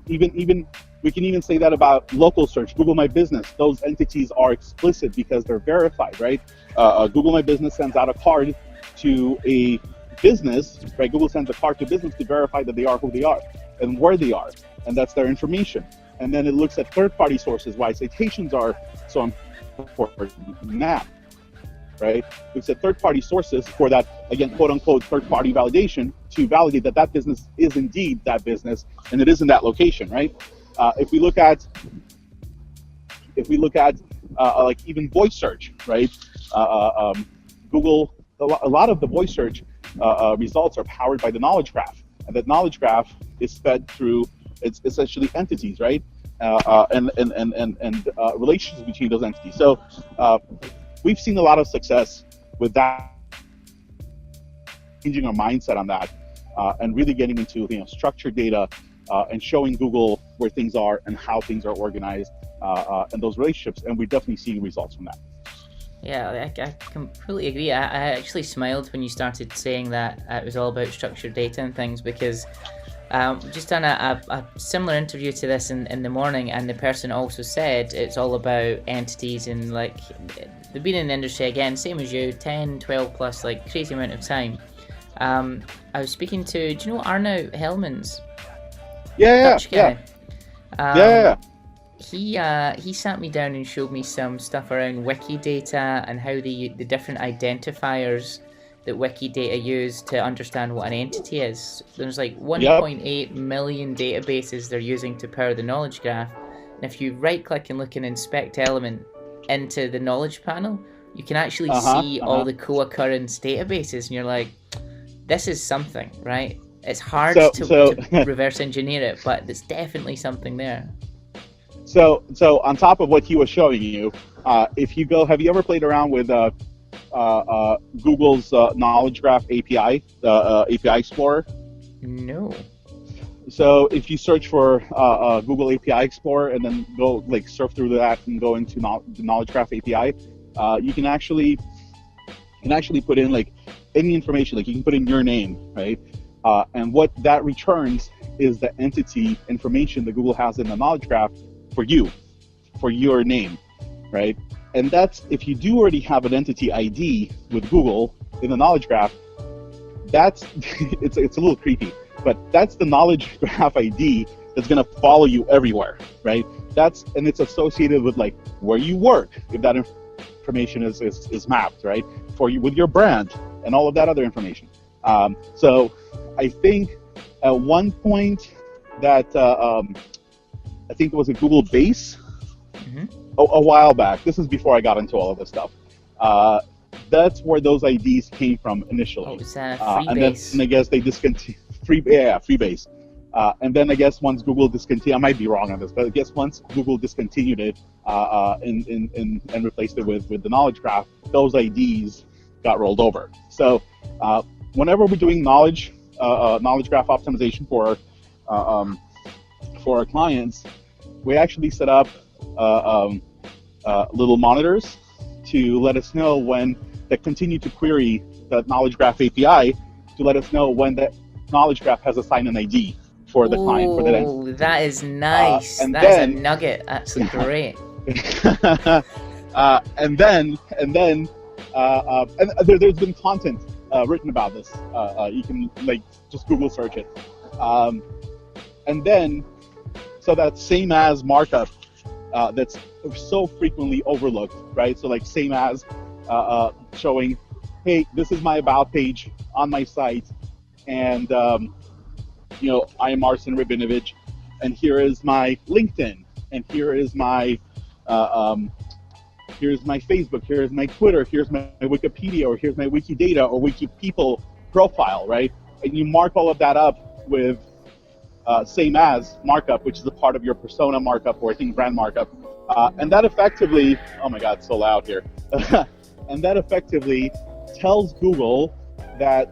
Speaker 3: even we can even say that about local search, Google My Business. Those entities are explicit because they're verified, right? Google My Business sends out a card to a business, right? Google sends a card to business to verify that they are who they are and where they are, and that's their information. And then it looks at third-party sources, why citations are so for now, right? We said third-party sources for that, again, quote-unquote third-party validation to validate that that business is indeed that business and it is in that location, right? If we look at like even voice search, right? Google, a lot of the voice search results are powered by the knowledge graph, and that knowledge graph is fed through it's essentially entities, right? And relationships between those entities. So we've seen a lot of success with that, changing our mindset on that, and really getting into structured data and showing Google where things are and how things are organized and those relationships, and we're definitely seeing results from that.
Speaker 1: Yeah, I completely agree. I actually smiled when you started saying that it was all about structured data and things, because just done a similar interview to this in the morning, and the person also said it's all about entities, and like they've been in the industry again, same as you, 10, 12 plus, like crazy amount of time. I was speaking to, do you know Arnout Hellmans?
Speaker 3: Yeah.
Speaker 1: He sat me down and showed me some stuff around Wikidata and how the different identifiers that Wikidata use to understand what an entity is. There's like 1.8 million databases they're using to power the knowledge graph. And if you right click and look and inspect element into the knowledge panel, you can actually see all the co-occurrence databases, and you're like, this is something, right? It's hard to reverse engineer it, but there's definitely something there.
Speaker 3: So on top of what he was showing you, if you go, have you ever played around with Google's Knowledge Graph API, the API Explorer?
Speaker 1: No.
Speaker 3: So if you search for Google API Explorer and then go like surf through that and go into the Knowledge Graph API, you can actually put in like any information, like you can put in your name, right? And what that returns is the entity information that Google has in the Knowledge Graph for you, for your name, right? And that's, if you do already have an entity ID with Google in the Knowledge Graph, that's, it's a little creepy, but that's the Knowledge Graph ID that's gonna follow you everywhere, right? And it's associated with like where you work, if that information is mapped, right? For you, with your brand and all of that other information. So I think at one point that, I think it was a Google Base a while back. This is before I got into all of this stuff. That's where those IDs came from initially.
Speaker 1: Oh, it's Freebase.
Speaker 3: And I guess they discontinued Freebase. And then I guess once Google discontinued, I might be wrong on this, but I guess once Google discontinued it and replaced it with the Knowledge Graph, those IDs got rolled over. So whenever we're doing knowledge graph optimization for our clients, we actually set up little monitors to let us know when they continue to query the Knowledge Graph API to let us know when that Knowledge Graph has assigned an ID for the client. For
Speaker 1: Oh, that is nice. That is a nugget. That's great.
Speaker 3: And there's been content written about this. You can like just Google search it. And then, so that same as markup that's so frequently overlooked, right? So like same as showing, hey, this is my about page on my site, and I am Arsen Rabinovich, and here is my LinkedIn, and here is my here's my Facebook, here's my Twitter, here's my Wikipedia, or here's my Wikidata or Wikipeople profile, right? And you mark all of that up with same as markup, which is a part of your persona markup, or I think brand markup. And that effectively, oh my God, it's so loud here. And that effectively tells Google that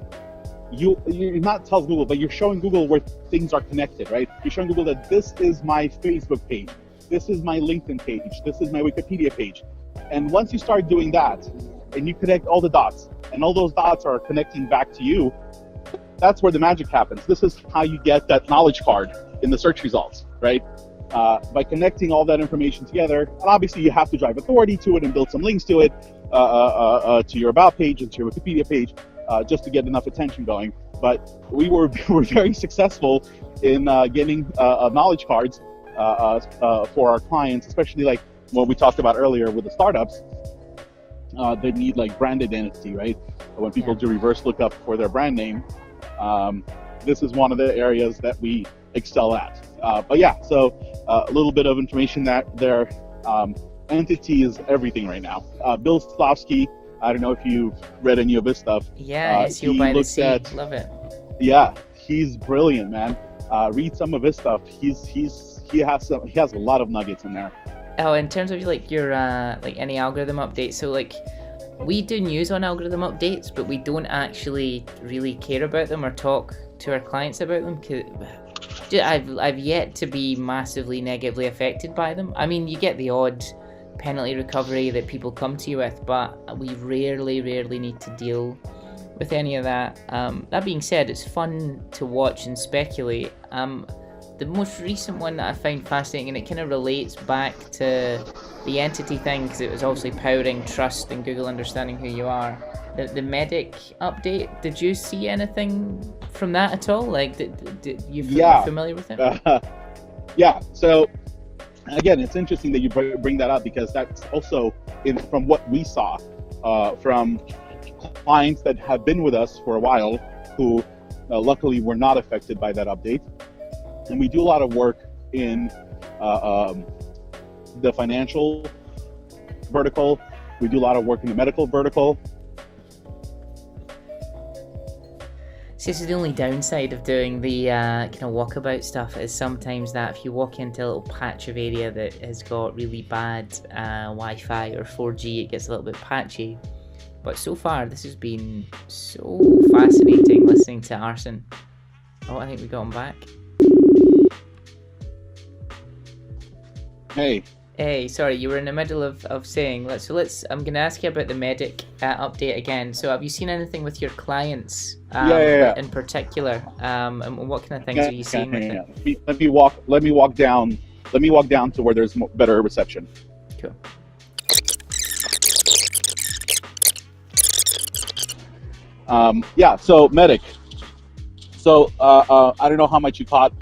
Speaker 3: you're not tells Google, but you're showing Google where things are connected, right? You're showing Google that this is my Facebook page, this is my LinkedIn page, this is my Wikipedia page. And once you start doing that, and you connect all the dots, and all those dots are connecting back to you, that's where the magic happens. This is how you get that knowledge card in the search results, right? By connecting all that information together, and obviously you have to drive authority to it and build some links to it, to your about page and to your Wikipedia page, just to get enough attention going. But we were very successful in getting knowledge cards for our clients, especially like what we talked about earlier with the startups, they need like brand identity, right? When people do reverse lookup for their brand name, this is one of the areas that we excel at. But yeah, so a little bit of information that their entity is everything right now. Bill Slavsky, I don't know if you've read any of his stuff.
Speaker 1: Yeah, SEO by the Sea, love it.
Speaker 3: Yeah, he's brilliant, man. Read some of his stuff. He has a lot of nuggets in there.
Speaker 1: Oh, in terms of like your like any algorithm updates, so like we do news on algorithm updates, but we don't actually really care about them or talk to our clients about them. I've yet to be massively negatively affected by them. I mean, you get the odd penalty recovery that people come to you with, but we rarely need to deal with any of that. That being said, it's fun to watch and speculate. The most recent one that I find fascinating, and it kind of relates back to the entity thing, because it was obviously powering trust and Google understanding who you are. The medic update, did you see anything from that at all? Like, did you familiar with it?
Speaker 3: Yeah, so again, it's interesting that you bring that up, because that's also from what we saw from clients that have been with us for a while who luckily were not affected by that update. And we do a lot of work in the financial vertical. We do a lot of work in the medical vertical.
Speaker 1: So this is the only downside of doing the kind of walkabout stuff, is sometimes that if you walk into a little patch of area that has got really bad Wi-Fi or 4G, it gets a little bit patchy. But so far, this has been so fascinating listening to Arsen. Oh, I think we got him back. Hey, sorry, you were in the middle of saying, I'm going to ask you about the medic update again. So have you seen anything with your clients in particular? And what kind of things are you seeing with it?
Speaker 3: Let me walk down to where there's better reception.
Speaker 1: Cool.
Speaker 3: So medic. So I don't know how much you caught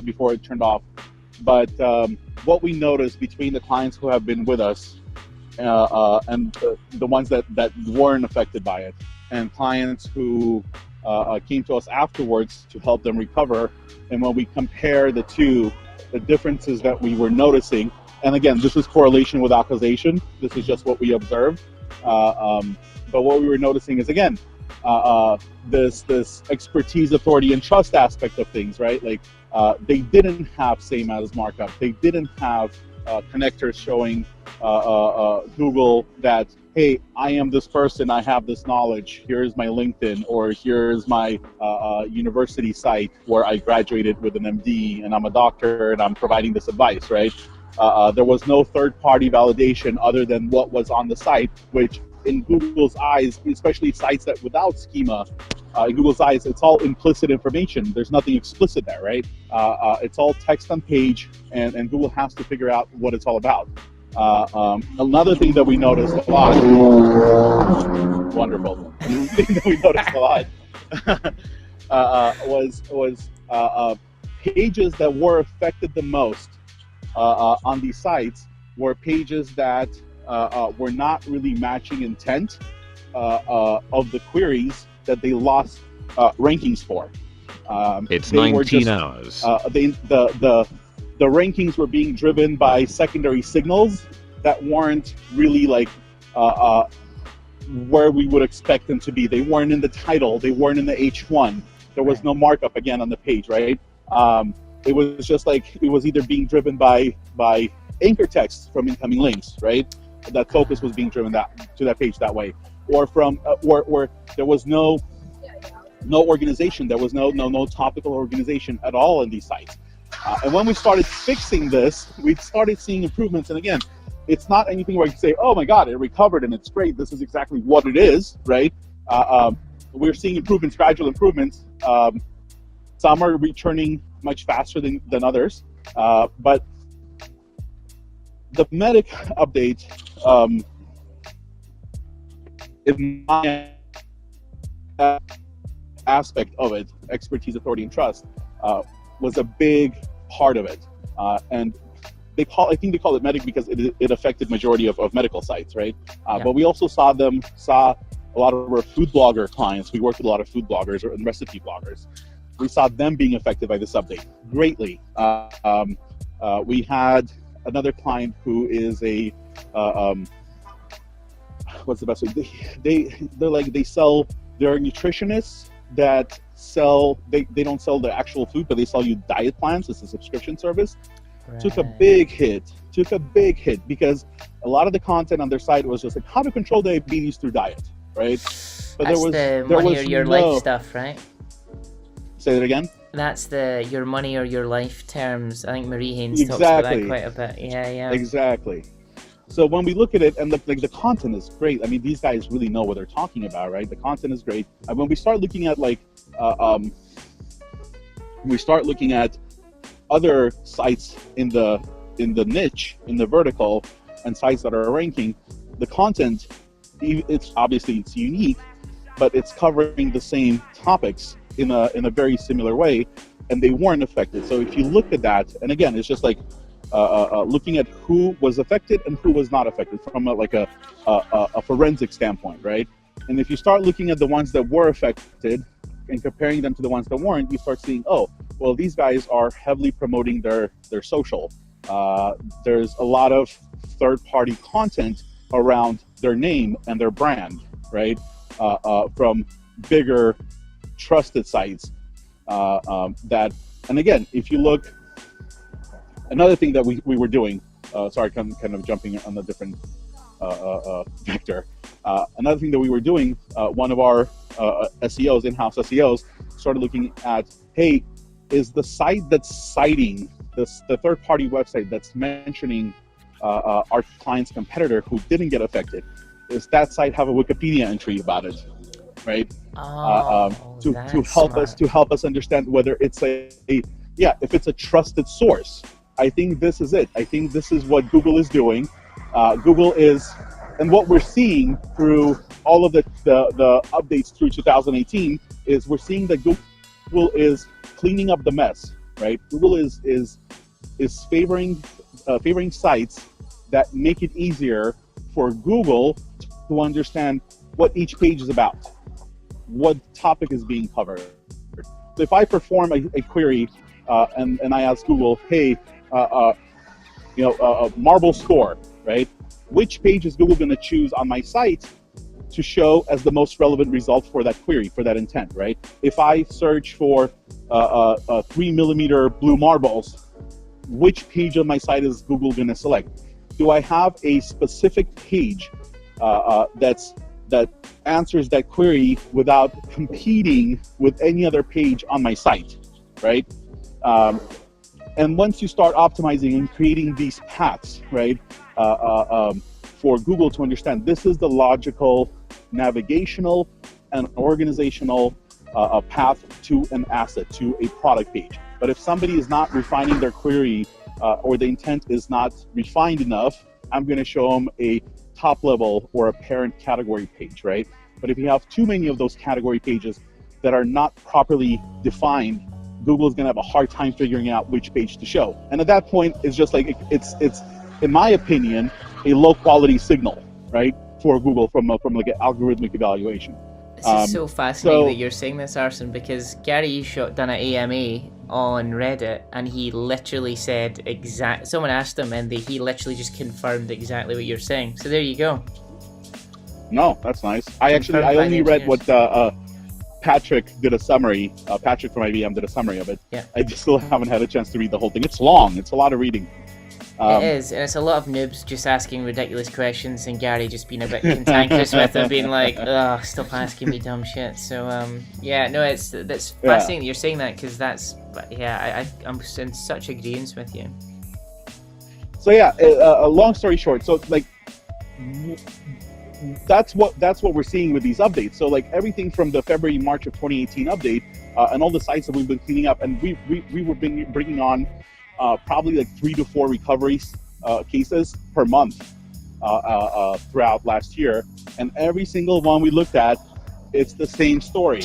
Speaker 3: before it turned off, but what we noticed between the clients who have been with us and the ones that weren't affected by it, and clients who came to us afterwards to help them recover, and when we compare the two, the differences that we were noticing, and again, this is correlation without causation, this is just what we observed, but what we were noticing is, again, this expertise, authority, and trust aspect of things, right? Like they didn't have same as markup. They didn't have connectors showing Google that, hey, I am this person, I have this knowledge, here's my LinkedIn, or here's my university site where I graduated with an MD and I'm a doctor and I'm providing this advice, right? There was no third-party validation other than what was on the site, which in Google's eyes, especially sites that without schema, in Google's eyes, it's all implicit information. There's nothing explicit there, right? It's all text on page, and Google has to figure out what it's all about. Another thing that we noticed a lot, wonderful, thing that we noticed a lot was pages that were affected the most on these sites were pages that were not really matching intent of the queries that they lost rankings for.
Speaker 4: It's 19 hours.
Speaker 3: The rankings were being driven by secondary signals that weren't really like where we would expect them to be. They weren't in the title. They weren't in the H1. There was no markup again on the page, right? It was just like it was either being driven by anchor text from incoming links, right? That focus was being driven to that page that way, or from where there was no organization, there was no topical organization at all in these sites. And when we started fixing this, we started seeing improvements. And again, it's not anything where you say, "Oh my God, it recovered and it's great. This is exactly what it is," right? We're seeing improvements, gradual improvements. Some are returning much faster than others, but the medic update, in my aspect of it, expertise, authority, and trust, was a big part of it. And I think they call it medic because it affected majority of medical sites, right? But we also saw a lot of our food blogger clients. We work with a lot of food bloggers and recipe bloggers. We saw them being affected by this update greatly. We had another client who is what's the best way? They're nutritionists that they don't sell the actual food, but they sell you diet plans. It's a subscription service. Right. Took a big hit because a lot of the content on their site was just like how to control diabetes through diet, right? But
Speaker 1: that's the money or your life stuff, right?
Speaker 3: Say that again.
Speaker 1: That's the your money or your life terms. I think Marie Haynes talks about that quite a bit. Yeah.
Speaker 3: Exactly. So when we look at it, and the content is great. I mean, these guys really know what they're talking about, right? The content is great. And when we start looking at other sites in the niche, in the vertical, and sites that are ranking, the content, it's unique, but it's covering the same topics in a very similar way, and they weren't affected. So if you look at that, and again, it's just like looking at who was affected and who was not affected from a forensic standpoint, right? And if you start looking at the ones that were affected and comparing them to the ones that weren't, you start seeing, oh, well, these guys are heavily promoting their social. There's a lot of third-party content around their name and their brand, right? From bigger trusted sites and again, if you look, another thing that we were doing, sorry, kind of jumping on a different vector. Another thing that we were doing, one of our SEOs, in-house SEOs, started looking at, hey, is the site that's citing the third-party website that's mentioning our client's competitor who didn't get affected, does that site have a Wikipedia entry about it, right? To help us understand whether it's if it's a trusted source. I think this is it. I think this is what Google is doing. Google is, and what we're seeing through all of the updates through 2018 is we're seeing that Google is cleaning up the mess, right? Google is favoring sites that make it easier for Google to understand what each page is about, what topic is being covered. So if I perform a query and I ask Google, hey, marble score, right? Which page is Google going to choose on my site to show as the most relevant result for that query, for that intent, right? If I search for 3mm blue marbles, which page on my site is Google going to select? Do I have a specific page that answers that query without competing with any other page on my site, right? And once you start optimizing and creating these paths, right, for Google to understand, this is the logical, navigational, and organizational path to an asset, to a product page. But if somebody is not refining their query or the intent is not refined enough, I'm going to show them a top level or a parent category page, right? But if you have too many of those category pages that are not properly defined, Google is going to have a hard time figuring out which page to show. And at that point, it's just like, it's in my opinion, a low quality signal, right, for Google from like an algorithmic evaluation.
Speaker 1: This is so fascinating that you're saying this, Arsen, because Gary Eshott done an AMA on Reddit, and he literally said someone asked him, and he literally just confirmed exactly what you're saying. So there you go.
Speaker 3: No, that's nice. I only read what Patrick did a summary. Patrick from IBM did a summary of it.
Speaker 1: Yeah.
Speaker 3: I still haven't had a chance to read the whole thing. It's long. It's a lot of reading.
Speaker 1: It is, and it's a lot of noobs just asking ridiculous questions, and Gary just being a bit cantankerous with it, being like, "Ugh, stop asking me dumb shit." So, that's fascinating that you're saying that, because I'm in such agreement with you.
Speaker 3: So a long story short, so like that's what we're seeing with these updates. So like everything from the March of 2018 update, and all the sites that we've been cleaning up, and we were bringing on probably like 3 to 4 recovery cases per month throughout last year, and every single one we looked at, it's the same story.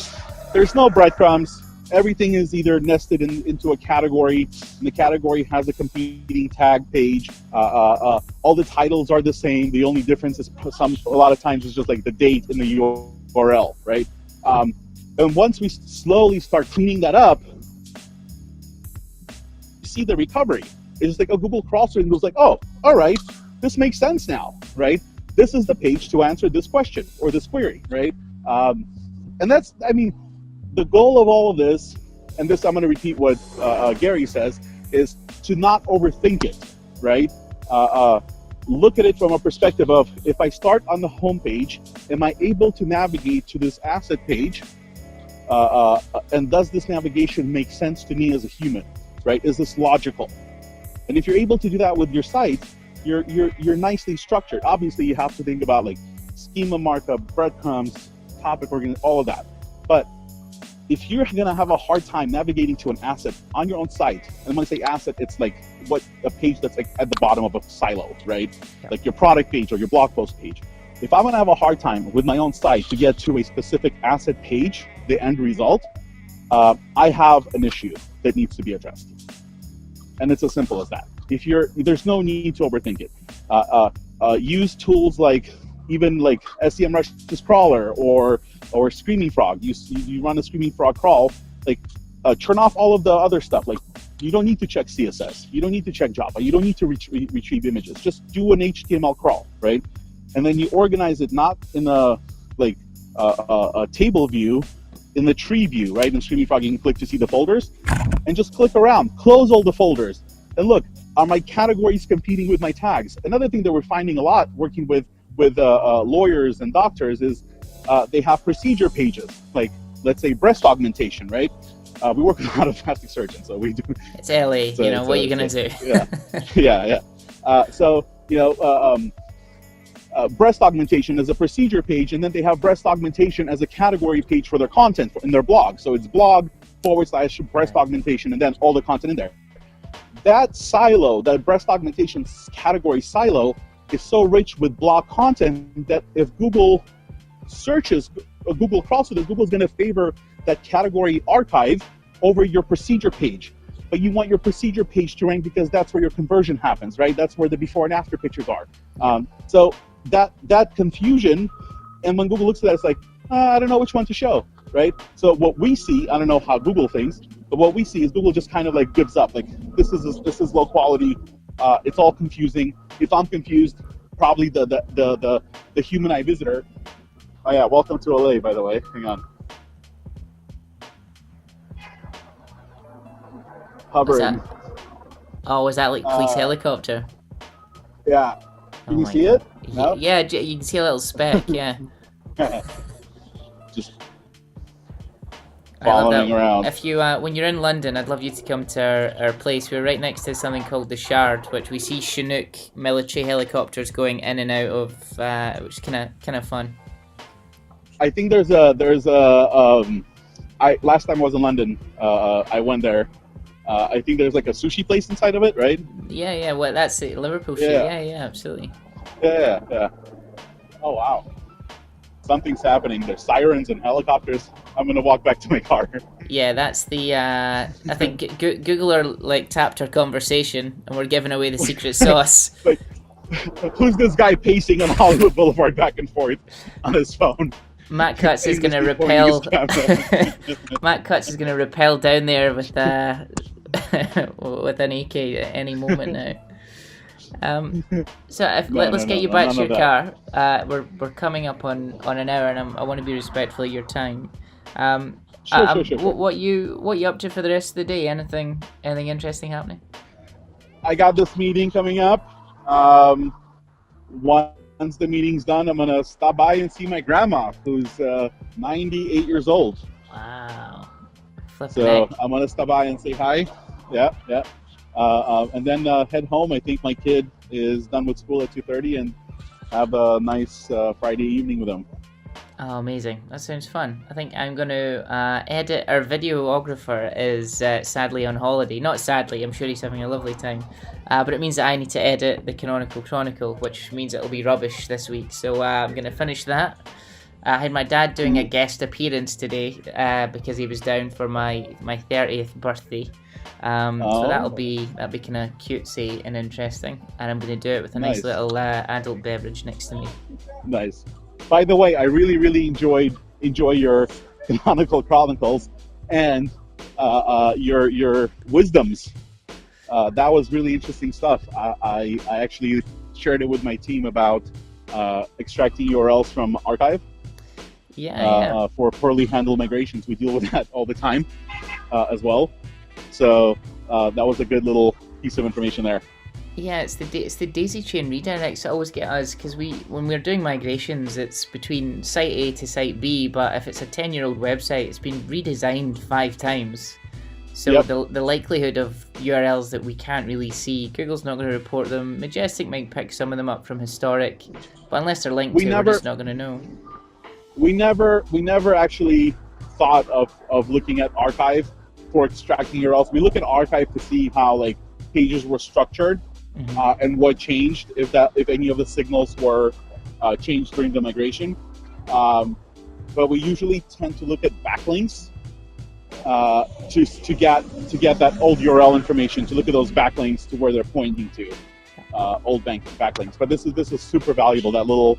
Speaker 3: There's no breadcrumbs. everything is either nested into a category, and the category has a competing tag page. All the titles are the same. The only difference is a lot of times is just like the date in the URL, right? And once we slowly start cleaning that up, you see the recovery. It's like a Google crawls through and goes like, oh, all right, this makes sense now, right? This is the page to answer this question or this query, right? And that's, I mean, the goal of all of this, and this I'm going to repeat what Gary says, is to not overthink it, right? Look at it from a perspective of, if I start on the home page, am I able to navigate to this asset page? And does this navigation make sense to me as a human, right? Is this logical? And if you're able to do that with your site, you're nicely structured. Obviously, you have to think about like schema markup, breadcrumbs, topic organization, all of that. But if you're gonna have a hard time navigating to an asset on your own site, and when I say asset, it's like a page that's like at the bottom of a silo, right? Yep. Like your product page or your blog post page. If I'm gonna have a hard time with my own site to get to a specific asset page, the end result, I have an issue that needs to be addressed. And it's as simple as that. There's no need to overthink it. Use tools like even like SEMrush's crawler or Screaming Frog. You run a Screaming Frog crawl, like turn off all of the other stuff. Like you don't need to check CSS, you don't need to check Java, you don't need to retrieve images. Just do an HTML crawl, right? And then you organize it not in a table view, in the tree view, right? In Screaming Frog, you can click to see the folders, and just click around, close all the folders, and look, are my categories competing with my tags? Another thing that we're finding a lot working with lawyers and doctors is they have procedure pages, like let's say breast augmentation, right? We work with a lot of plastic surgeons, so we do.
Speaker 1: It's LA, so, what are you gonna do?
Speaker 3: Yeah. So breast augmentation is a procedure page, and then they have breast augmentation as a category page for their content in their blog. So it's blog/breast augmentation, and then all the content in there. That silo, that breast augmentation category silo, is so rich with blog content that if Google searches, Google crawls through this, Google's going to favor that category archive over your procedure page. But you want your procedure page to rank because that's where your conversion happens, right? That's where the before and after pictures are. So that confusion, and when Google looks at that, it's like, I don't know which one to show, right? So what we see, I don't know how Google thinks, but what we see is Google just kind of like gives up. Like this is low quality. It's all confusing. If I'm confused, probably the human eye visitor. Oh yeah, welcome to LA, by the way. Hang on. Hovering.
Speaker 1: Was that like police helicopter?
Speaker 3: Yeah. Can you see it? No?
Speaker 1: Yeah, you can see a little speck. Yeah.
Speaker 3: Just following around.
Speaker 1: If you, when you're in London, I'd love you to come to our place. We're right next to something called the Shard, which we see Chinook military helicopters going in and out of, which is kind of fun.
Speaker 3: I think there's last time I was in London, I went there. I think there's like a sushi place inside of it, right?
Speaker 1: Yeah. Well, that's it. Liverpool shit. Yeah, absolutely.
Speaker 3: Yeah. Oh wow. Something's happening. There's sirens and helicopters. I'm gonna walk back to my car.
Speaker 1: Yeah, that's the. I think Google are like tapped our conversation, and we're giving away the secret sauce.
Speaker 3: Like, who's this guy pacing on Hollywood Boulevard back and forth on his phone?
Speaker 1: Matt Cutts is gonna repel. Matt Cutts is gonna repel down there with with an AK at any moment now. So let's get you back to your car. We're coming up on an hour, and I want to be respectful of your time.
Speaker 3: Sure.
Speaker 1: What you up to for the rest of the day? Anything interesting happening?
Speaker 3: I got this meeting coming up. Once the meeting's done, I'm gonna stop by and see my grandma, who's 98 years old.
Speaker 1: Wow.
Speaker 3: So I'm gonna stop by and say hi. Yeah. And then head home. I think my kid is done with school at 2:30, and have a nice Friday evening with him.
Speaker 1: Oh, amazing. That sounds fun. I think I'm going to edit. Our videographer is sadly on holiday. Not sadly, I'm sure he's having a lovely time. But it means that I need to edit the Canonical Chronicle, which means it'll be rubbish this week. So I'm going to finish that. I had my dad doing a guest appearance today because he was down for my 30th birthday. So that'll be kind of cutesy and interesting, and I'm going to do it with a nice little adult beverage next to me.
Speaker 3: Nice. By the way, I really enjoy your canonical chronicles and your wisdoms. That was really interesting stuff. I actually shared it with my team about extracting URLs from archive. For poorly handled migrations. We deal with that all the time as well. So that was a good little piece of information there.
Speaker 1: Yeah, it's the daisy chain redirects that always get us, because when we're doing migrations, it's between site A to site B, but if it's a 10-year-old website, it's been redesigned 5 times. So the likelihood of URLs that we can't really see, Google's not going to report them. Majestic might pick some of them up from historic, but unless they're linked we're just not going to know.
Speaker 3: We never actually thought of looking at archive for extracting URLs. We look at archive to see how pages were structured and what changed, if any of the signals were changed during the migration. But we usually tend to look at backlinks to get that old URL information, to look at those backlinks to where they're pointing to, old backlinks. But this is super valuable. That little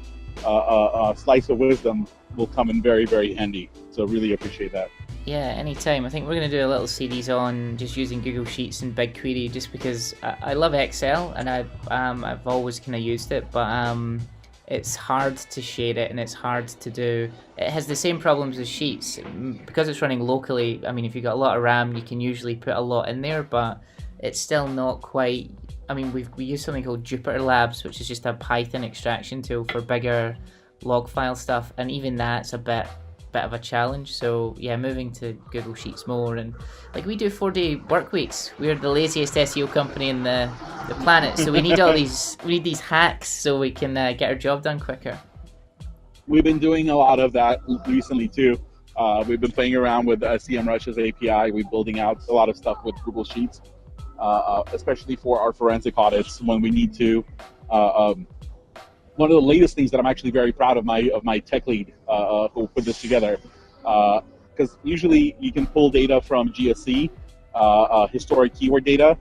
Speaker 3: slice of wisdom will come in very, very handy. So really appreciate that.
Speaker 1: Yeah, anytime. I think we're going to do a little series on just using Google Sheets and BigQuery, just because I love Excel and I've always kind of used it, but it's hard to share it and it's hard to do. It has the same problems as Sheets because it's running locally. I mean, if you've got a lot of RAM, you can usually put a lot in there, but it's still not quite. I mean, we use something called Jupyter Labs, which is just a Python extraction tool for bigger log file stuff, and even that's a bit of a challenge. So yeah, moving to Google Sheets more, and we do 4-day work weeks. We're the laziest SEO company in the planet, so we need these hacks so we can get our job done quicker.
Speaker 3: We've been doing a lot of that recently too. We've been playing around with SEMrush's API. We're building out a lot of stuff with Google Sheets, especially for our forensic audits when we need to. One of the latest things that I'm actually very proud of my tech lead who put this together, because usually you can pull data from GSC, historic keyword data,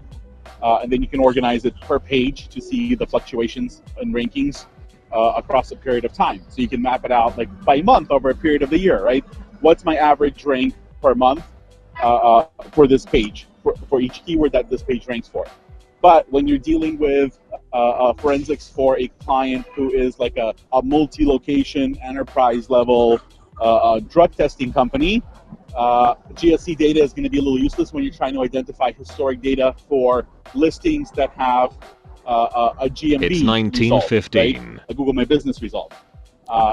Speaker 3: and then you can organize it per page to see the fluctuations and rankings across a period of time. So you can map it out by month over a period of the year, right? What's my average rank per month for this page, for each keyword that this page ranks for? But when you're dealing with forensics for a client who is a multi-location enterprise level drug testing company, GSC data is going to be a little useless when you're trying to identify historic data for listings that have a GMB
Speaker 4: It's 1915.
Speaker 3: result, right? A Google My Business result.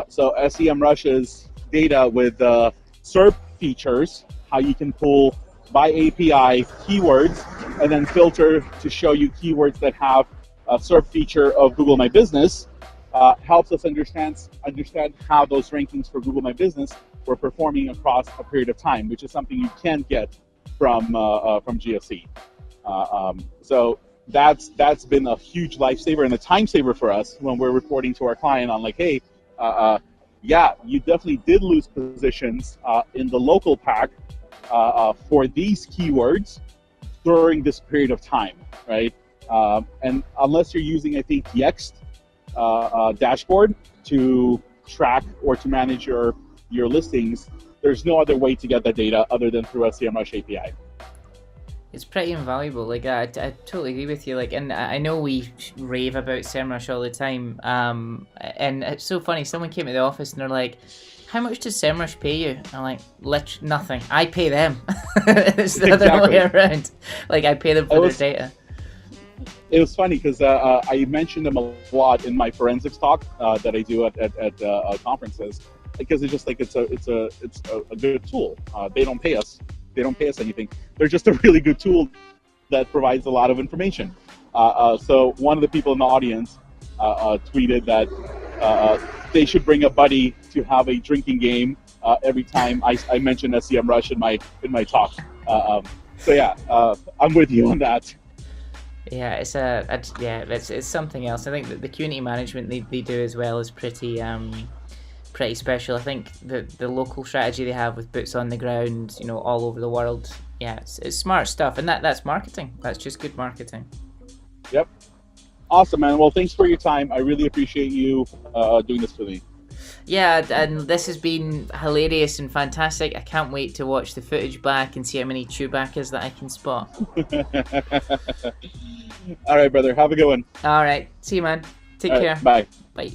Speaker 3: So SEMrush's data with SERP features, how you can pull by API keywords and then filter to show you keywords that have a SERP feature of Google My Business, helps us understand how those rankings for Google My Business were performing across a period of time, which is something you can't get from GSC. So that's been a huge lifesaver and a time saver for us when we're reporting to our client on hey, yeah, you definitely did lose positions in the local pack for these keywords during this period of time, right? And unless you're using, I think, Yext dashboard to track or to manage your listings, there's no other way to get that data other than through SEMrush API.
Speaker 1: It's pretty invaluable. I totally agree with you. And I know we rave about SEMrush all the time. And it's so funny. Someone came to the office and they're like, "How much does SEMrush pay you?" And I'm like, nothing. I pay them. It's the other way around. I pay them for their data.
Speaker 3: It was funny because I mentioned them a lot in my forensics talk that I do at conferences, because it's just it's a good tool. They don't pay us. They don't pay us anything. They're just a really good tool that provides a lot of information. So one of the people in the audience tweeted that they should bring a buddy to have a drinking game every time I mention SEMrush in my talk. So yeah, I'm with you on that.
Speaker 1: Yeah, it's something else. I think that the community management they do as well is pretty pretty special. I think the local strategy they have with boots on the ground, you know, all over the world. Yeah, it's smart stuff, and that's marketing. That's just good marketing.
Speaker 3: Yep. Awesome, man. Well, thanks for your time. I really appreciate you doing this for me.
Speaker 1: Yeah, and this has been hilarious and fantastic. I can't wait to watch the footage back and see how many Chewbaccas that I can spot.
Speaker 3: All right, brother. Have a good one.
Speaker 1: All right. See you, man. Take care.
Speaker 3: Bye.
Speaker 1: Bye.